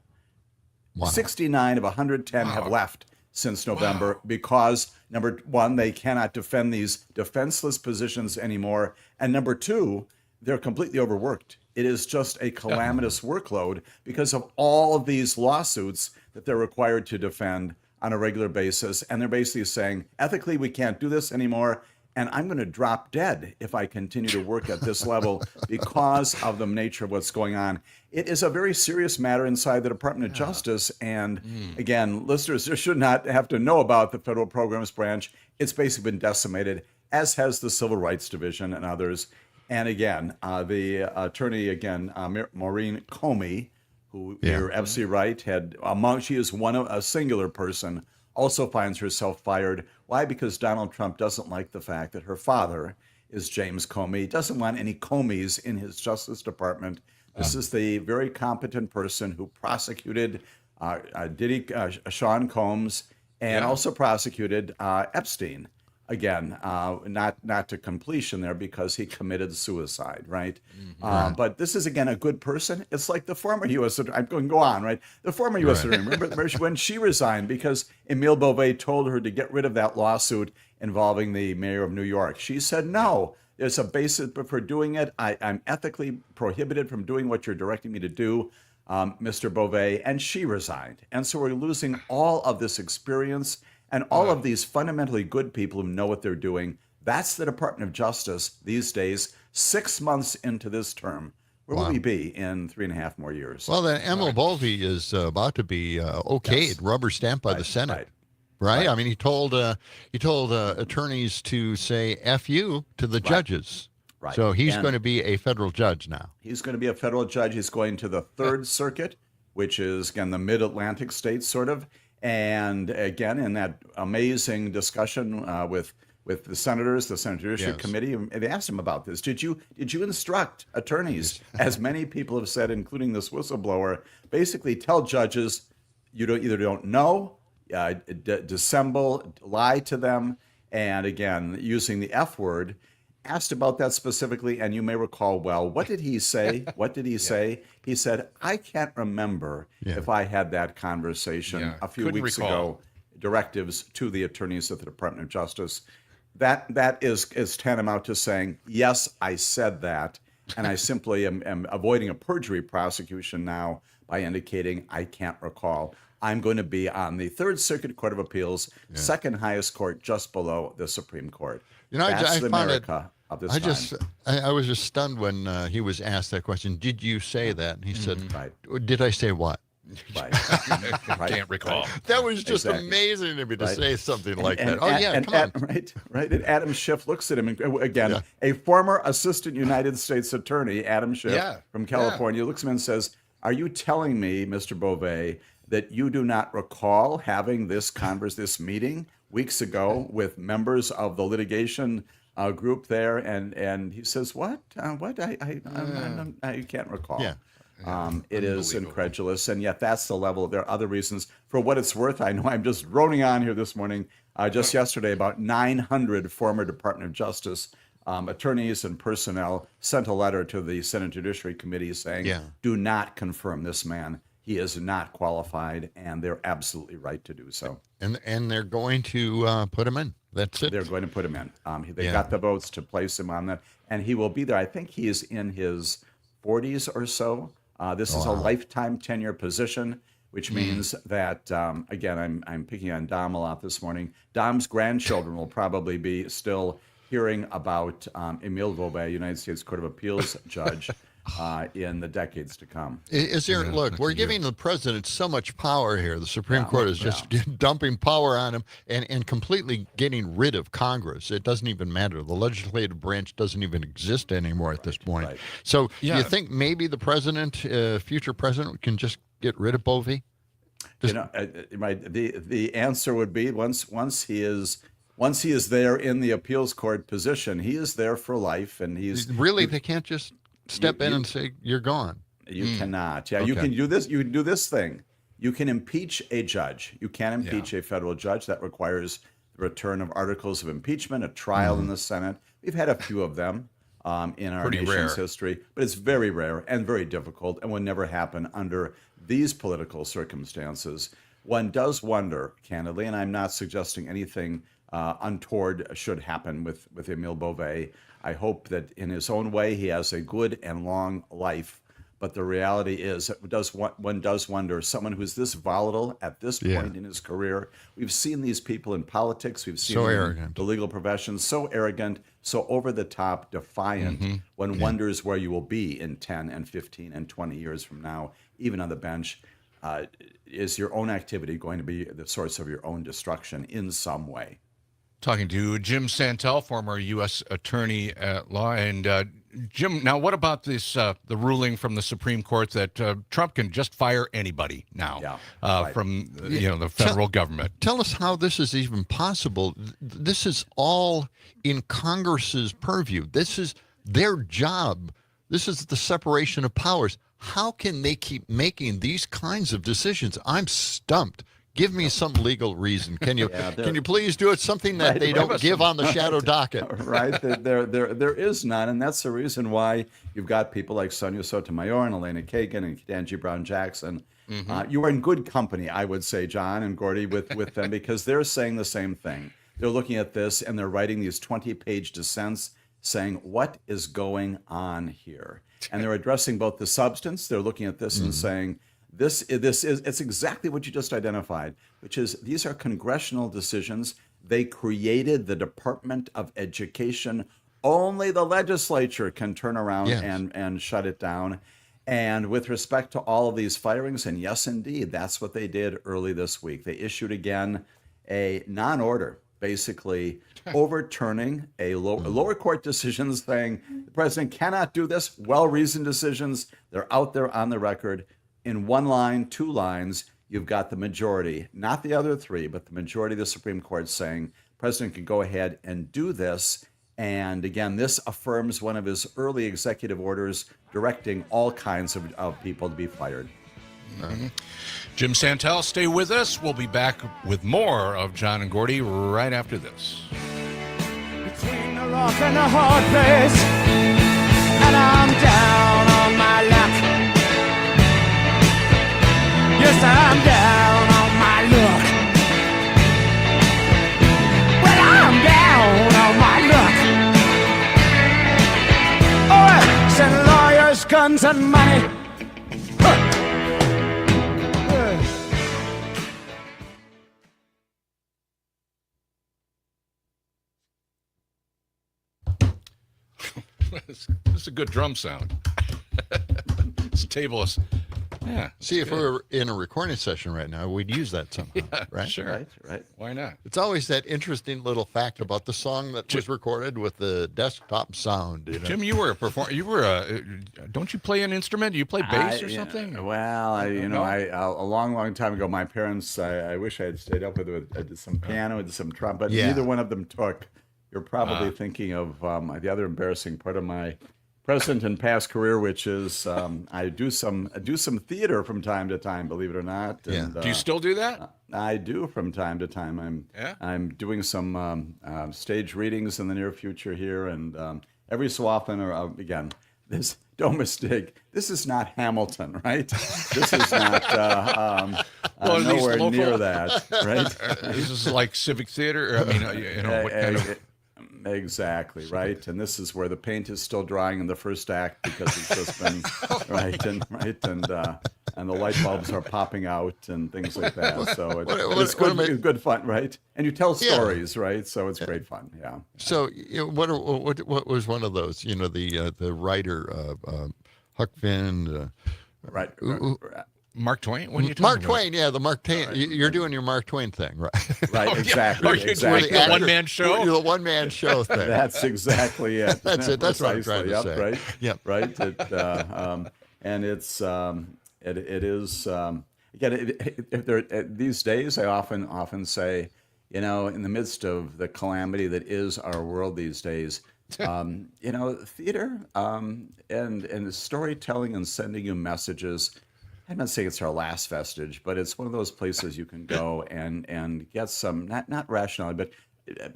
69 of 110 have left since November because, number one, they cannot defend these defenseless positions anymore. And number two, they're completely overworked. It is just a calamitous workload because of all of these lawsuits that they're required to defend on a regular basis. And they're basically saying, ethically, we can't do this anymore. And I'm going to drop dead if I continue to work at this level because of the nature of what's going on. It is a very serious matter inside the Department of Justice. And again, listeners should not have to know about the Federal Programs Branch. It's basically been decimated, as has the Civil Rights Division and others. And again, the attorney, Maureen Comey, who you're absolutely right, she is a singular person, also finds herself fired. Why? Because Donald Trump doesn't like the fact that her father is James Comey. He doesn't want any Comeys in his Justice Department. This is the very competent person who prosecuted Sean Combs and also prosecuted Epstein. Again, not to completion there because he committed suicide, right? But this is, again, a good person. It's like the former U.S. I'm going to go on, right? The former U.S. Attorney, remember when she resigned because Emile Beauvais told her to get rid of that lawsuit involving the mayor of New York. She said, no, there's a basis for doing it. I'm ethically prohibited from doing what you're directing me to do, Mr. Beauvais, and she resigned. And so we're losing all of this experience and all of these fundamentally good people who know what they're doing. That's the Department of Justice these days, 6 months into this term. Where will we be in 3.5 more years? Well, then Emil Bovee is about to be okayed, rubber stamped by the Senate. Right? I mean, he told attorneys to say "F you" to the judges. Right. So he's going to be a federal judge now. He's going to be a federal judge. He's going to the Third Circuit, which is, again, the mid-Atlantic states, sort of. And again, in that amazing discussion with the senators, the Senate Judiciary Committee, they asked him about this. Did you instruct attorneys, as many people have said, including this whistleblower, basically tell judges you don't know, dissemble, lie to them, and again, using the F word? Asked about that specifically, and you may recall well. What did he say? What did he say? He said, I can't remember if I had that conversation a few weeks ago, directives to the attorneys at the Department of Justice. That is tantamount to saying, yes, I said that, and I simply am avoiding a perjury prosecution now by indicating I can't recall. I'm going to be on the Third Circuit Court of Appeals, second highest court, just below the Supreme Court. You know, That's the found America of this time. I was just stunned when he was asked that question. Did you say that? And he said, did I say what? Right. Can't recall. That was just amazing to me to say something like that. Come on. Right. And Adam Schiff looks at him, and again, a former assistant United States attorney, Adam Schiff from California, looks at him and says, are you telling me, Mr. Beauvais, that you do not recall having this meeting weeks ago with members of the litigation group there? And he says, what? I can't recall. It is incredulous, and yet that's the level. There are other reasons. For what it's worth, I know I'm just droning on here this morning. Just yesterday, about 900 former Department of Justice attorneys and personnel sent a letter to the Senate Judiciary Committee saying, do not confirm this man. He is not qualified, and they're absolutely right to do so. And they're going to put him in. That's it. They're going to put him in. They got the votes to place him on that, and he will be there. I think he is in his 40s or so. This is a lifetime tenure position, which means that, again, I'm picking on Dom a lot this morning. Dom's grandchildren will probably be still hearing about Emile Beauvais, United States Court of Appeals judge, in the decades to come. Is there? Look, we're giving the president so much power here. The Supreme Court is just dumping power on him and completely getting rid of Congress. It doesn't even matter. The legislative branch doesn't even exist anymore at this point. So you think maybe the president, future president, can just get rid of Beauvais? The answer would be once he is once he is there in the appeals court position, he is there for life, and he's really they can't just step in and say you're gone. You cannot. Yeah, Okay. you can do this. You can do this thing. You can impeach a judge. You can impeach a federal judge. That requires the return of articles of impeachment, a trial in the Senate. We've had a few of them in our Pretty nation's rare. history, but it's very rare and very difficult and would never happen under these political circumstances. One does wonder, candidly, and I'm not suggesting anything untoward should happen with Emile Beauvais. I hope that in his own way he has a good and long life. But the reality is, one does wonder, someone who's this volatile at this point in his career. We've seen these people in politics. We've seen So them in arrogant. the legal profession, so arrogant, so over the top, defiant. One wonders where you will be in 10 and 15 and 20 years from now, even on the bench. Is your own activity going to be the source of your own destruction in some way? Talking to Jim Santel, former U.S. Attorney at Law. And Jim, now what about this the ruling from the Supreme Court that Trump can just fire anybody now from the federal government? Tell us how this is even possible. This is all in Congress's purview. This is their job. This is the separation of powers. How can they keep making these kinds of decisions? I'm stumped. Give me some legal reason. Can you can you please do it? Something that they don't give on the shadow docket. Right. There is none, and that's the reason why you've got people like Sonia Sotomayor and Elena Kagan and Ketanji Brown Jackson. You are in good company, I would say, John and Gordy, with them, because they're saying the same thing. They're looking at this and they're writing these 20-page dissents saying, what is going on here? And they're addressing both the substance. They're looking at this and saying, it's exactly what you just identified, which is these are congressional decisions. They created the Department of Education. Only the legislature can turn around and shut it down. And with respect to all of these firings, and yes, indeed, that's what they did early this week. They issued again a non-order, basically overturning a lower court decision saying the president cannot do this. Well-reasoned decisions. They're out there on the record. In one line, two lines, you've got the majority, not the other three, but the majority of the Supreme Court saying the president can go ahead and do this. And again, this affirms one of his early executive orders directing all kinds of people to be fired. Jim Santel, stay with us. We'll be back with more of John and Gordy right after this. Between a rock and a hard place, and I'm down on my luck. Yes, I'm down on my luck. Well, I'm down on my luck. All right, send lawyers, guns, and money. This is a good drum sound. This table is, See, if we were in a recording session right now, we'd use that somehow, right? Sure. Right. Why not? It's always that interesting little fact about the song that was recorded with the desktop sound. You know? Jim, you were a performer. You were don't you play an instrument? Do you play bass or something? A long time ago, my parents, I wish I had stayed up with it. I did some piano, I did some trumpet. Neither one of them took. You're probably thinking of the other embarrassing part of my present and past career, which is I do some theater from time to time, believe it or not. And, do you still do that? I do from time to time. I'm doing some stage readings in the near future here, and every so often, again, this. Don't mistake. This is not Hamilton, right? This is not nowhere near that, right? This is like civic theater. I mean, what kind of? Exactly, right. And this is where the paint is still drying in the first act because it's just been and the light bulbs are popping out and things like that. So it's good fun, right? And you tell stories, right? So it's great fun, yeah. So what was one of those? The writer Huck Finn, right. Mark Twain? When you Mark Twain, the Mark Twain. You're doing your Mark Twain thing, right? Right, exactly. Are you doing the one-man show? The one-man show thing. That's exactly it. That's it. That's what I'm trying to say. Right. Yep. Right. And it's it is again. These days, I often say, you know, in the midst of the calamity that is our world these days, you know, theater and storytelling and sending you messages. I'm not saying it's our last vestige, but it's one of those places you can go and get some not rationality, but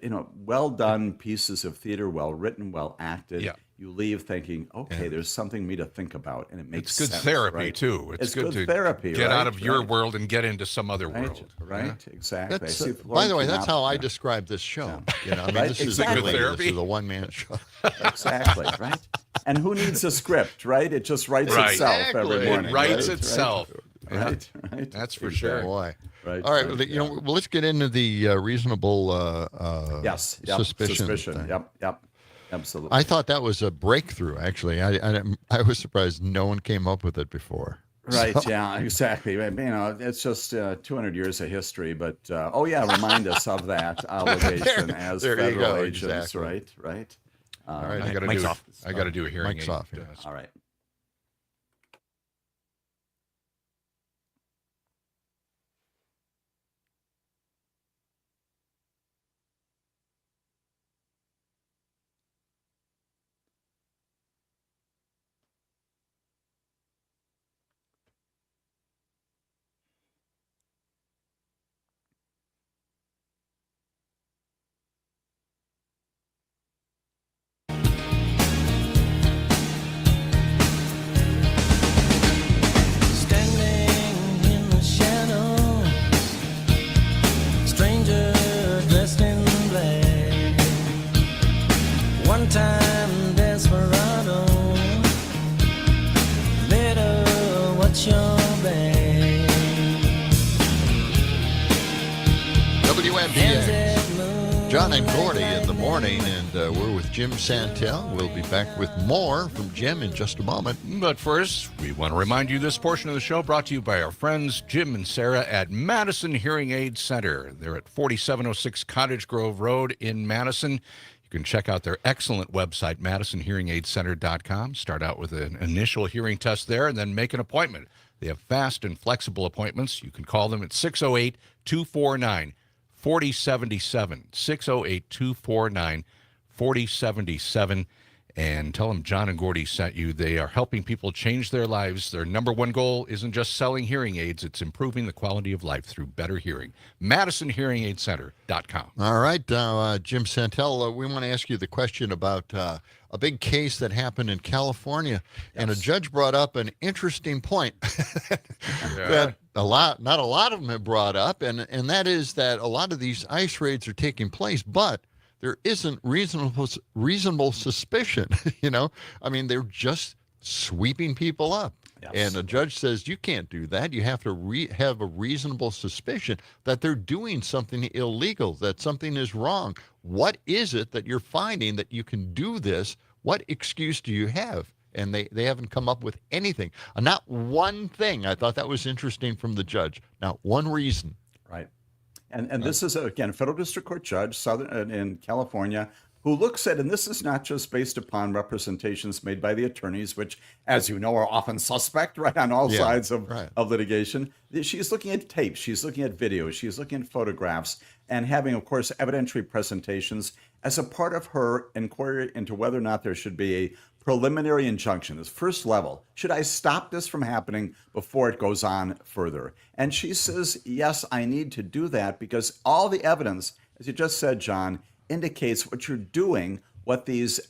you know, well done pieces of theater, well written, well acted. Yeah. You leave thinking, okay, there's something me to think about, and it makes It's good sense, therapy right? too. It's good to therapy, get right? out of your Right. world and get into some other Right, world. right, exactly. That's, I see by the way, Lauren that's how I yeah. describe this show. You know, I mean, Right, this exactly. is this is a one-man show. Exactly, right? And who needs a script, right? It just writes Right. itself every Exactly. morning. It writes right? itself. Right, right. That's for sure. Boy. Right. All right. right, Well, you know, well, let's get into the reasonable Yes. Yep. suspicion. thing. Yep. Absolutely. I thought that was a breakthrough. Actually, I was surprised no one came up with it before. Right. So- Yeah. Exactly. You know, it's just 200 years of history, but remind us of that obligation as there you federal go, agents. exactly. Right. All right. I got to do a hearing Mike's aid. off, yeah. All right. Standing in the shadow, stranger dressed in black. One time desperado, better watch your back. WMDX. John and Gordy in the morning, and we're with Jim Santel. We'll be back with more from Jim in just a moment. But first, we want to remind you this portion of the show brought to you by our friends Jim and Sarah at Madison Hearing Aid Center. They're at 4706 Cottage Grove Road in Madison. You can check out their excellent website, MadisonHearingAidCenter.com. Start out with an initial hearing test there and then make an appointment. They have fast and flexible appointments. You can call them at 608-249-4077, 608-249-4077, and tell them John and Gordy sent you. They are helping people change their lives. Their number one goal isn't just selling hearing aids, it's improving the quality of life through better hearing. MadisonHearingAidCenter.com. All right, now, Jim Santel, we want to ask you the question about a big case that happened in California, and a judge brought up an interesting point that not a lot of them have brought up, and that is that a lot of these ICE raids are taking place, but there isn't reasonable suspicion. You know, I mean, they're just sweeping people up. Yes. And a judge says you can't do that. You have to have a reasonable suspicion that they're doing something illegal, that something is wrong. What is it that you're finding that you can do this? What excuse do you have? And they haven't come up with anything. Not one thing. I thought that was interesting from the judge. Not one reason. Right. And this is, again, a federal district court judge in California who looks at, and this is not just based upon representations made by the attorneys, which, as you know, are often suspect, right, on all sides of litigation. She's looking at tapes. She's looking at videos. She's looking at photographs and having, of course, evidentiary presentations as a part of her inquiry into whether or not there should be a preliminary injunction, this first level. Should I stop this from happening before it goes on further? And she says, yes, I need to do that because all the evidence, as you just said, John, indicates what you're doing, what these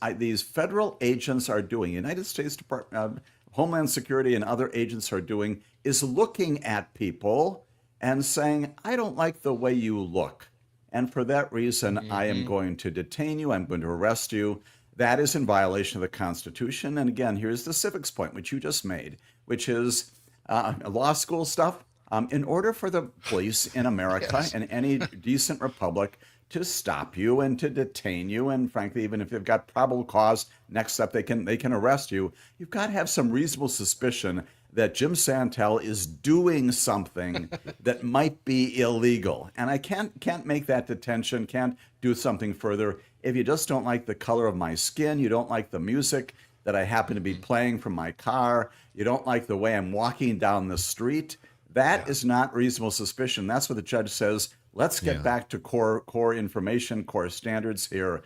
federal agents are doing. United States Department of Homeland Security and other agents are doing is looking at people and saying, I don't like the way you look. And for that reason, I am going to detain you. I'm going to arrest you. That is in violation of the Constitution. And again, here's the civics point, which you just made, which is law school stuff. In order for the police in America and any decent republic to stop you and to detain you, and frankly, even if they've got probable cause, next step they can arrest you. You've got to have some reasonable suspicion that Jim Santel is doing something that might be illegal. And I can't make that detention, can't do something further. If you just don't like the color of my skin, you don't like the music that I happen to be playing from my car, you don't like the way I'm walking down the street, that is not reasonable suspicion. That's what the judge says. Let's get back to core information, core standards here,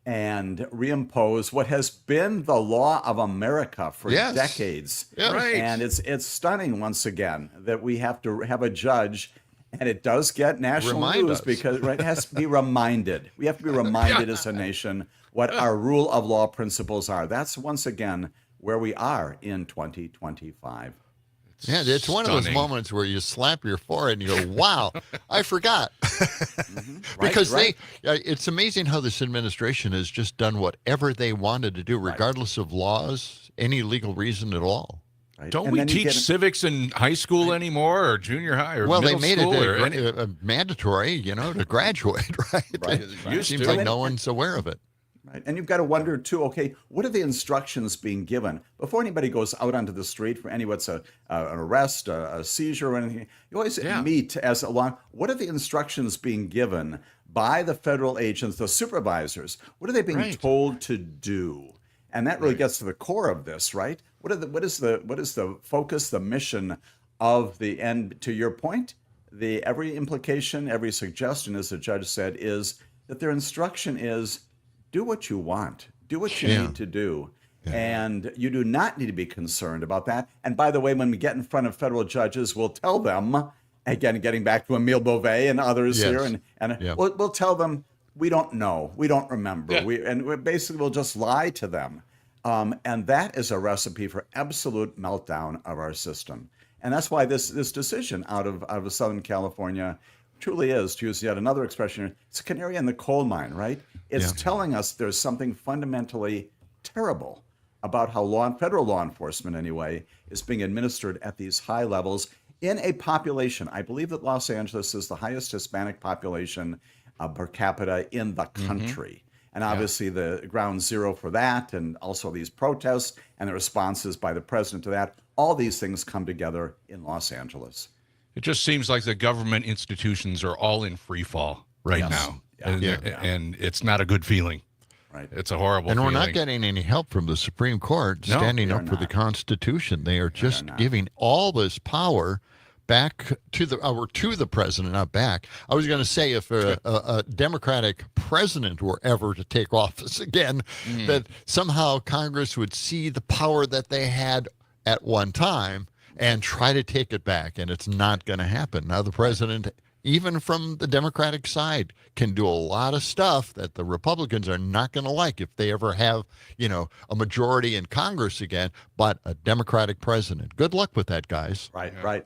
and reimpose what has been the law of America for decades. Yeah. Right. And it's stunning once again that we have to have a judge, and it does get national news because it has to be reminded. We have to be reminded as a nation what our rule of law principles are. That's once again where we are in 2025. Yeah, it's one of those moments where you slap your forehead and you go, wow, I forgot. Because it's amazing how this administration has just done whatever they wanted to do, regardless of laws, any legal reason at all. Right. Don't we teach civics in high school anymore, or junior high, or middle they made school, it mandatory, to graduate, right? It seems like no one's aware of it. Right. And you've got to wonder, too, okay, what are the instructions being given? Before anybody goes out onto the street for what's an arrest, a seizure, or anything, you always meet as a law. What are the instructions being given by the federal agents, the supervisors? What are they being told to do? And that really gets to the core of this, right? What is the focus, the mission of the end? To your point, every implication, every suggestion, as the judge said, is that their instruction is, do what you want. Do what you need to do. Yeah. And you do not need to be concerned about that. And by the way, when we get in front of federal judges, we'll tell them, again, getting back to Emile Beauvais and others here, and we'll tell them, we don't know. We don't remember. Yeah. We'll just lie to them. And that is a recipe for absolute meltdown of our system. And that's why this decision out of Southern California truly is, to use yet another expression, it's a canary in the coal mine, right? It's telling us there's something fundamentally terrible about how federal law enforcement, anyway, is being administered at these high levels in a population. I believe that Los Angeles is the highest Hispanic population per capita in the country. And obviously the ground zero for that, and also these protests and the responses by the president to that, all these things come together in Los Angeles. It just seems like the government institutions are all in free fall now. And it's not a good feeling. Right. It's a horrible feeling. And we're not getting any help from the Supreme Court standing up for the Constitution. They are just giving all this power back to the president, not back. I was going to say, if a Democratic president were ever to take office again, that somehow Congress would see the power that they had at one time and try to take it back, and it's not going to happen. Now, the president, even from the Democratic side, can do a lot of stuff that the Republicans are not going to like if they ever have, a majority in Congress again, but a Democratic president. Good luck with that, guys. Right.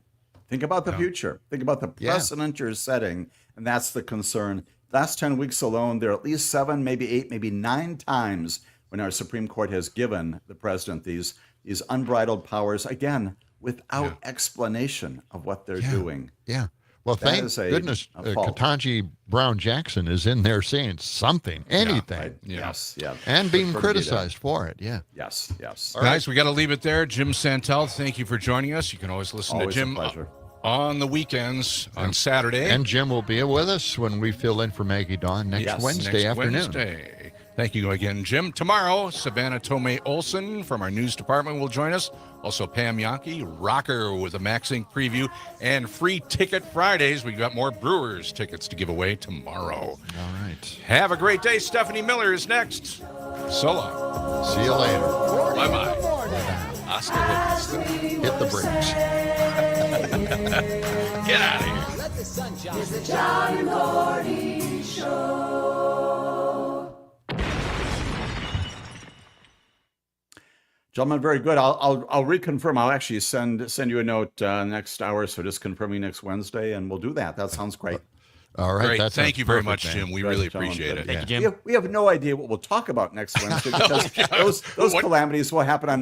Think about the future. Think about the precedent you're setting, and that's the concern. Last 10 weeks alone, there are at least 7, maybe 8, maybe 9 times when our Supreme Court has given the president these unbridled powers, again, without explanation of what they're doing. Yeah. Well, thank goodness Ketanji Brown Jackson is in there saying something, anything. Right. Yes. And being criticized for it. Yeah. Yes. Guys, we got to leave it there. Jim Santel, thank you for joining us. You can always listen to Jim on the weekends on Saturday. And Jim will be with us when we fill in for Maggie Dawn next Wednesday afternoon. Thank you again, Jim. Tomorrow, Savannah Tomei Olson from our news department will join us. Also, Pam Yankee, rocker with a MaxInc preview, and free ticket Fridays. We've got more Brewers tickets to give away tomorrow. All right. Have a great day. Stephanie Miller is next. So long. See you later. Bye-bye. Oscar Livingston. Hit the brakes. Get out of here. Let the sun shine. It's the John and Gordy Show. Gentlemen, very good. I'll reconfirm. I'll actually send you a note next hour, so just confirming next Wednesday, and we'll do that. That sounds great. All right. Great. Thank you very much, Jim. We really appreciate it. Thank you, Jim. We have no idea what we'll talk about next Wednesday because those calamities will happen on Monday.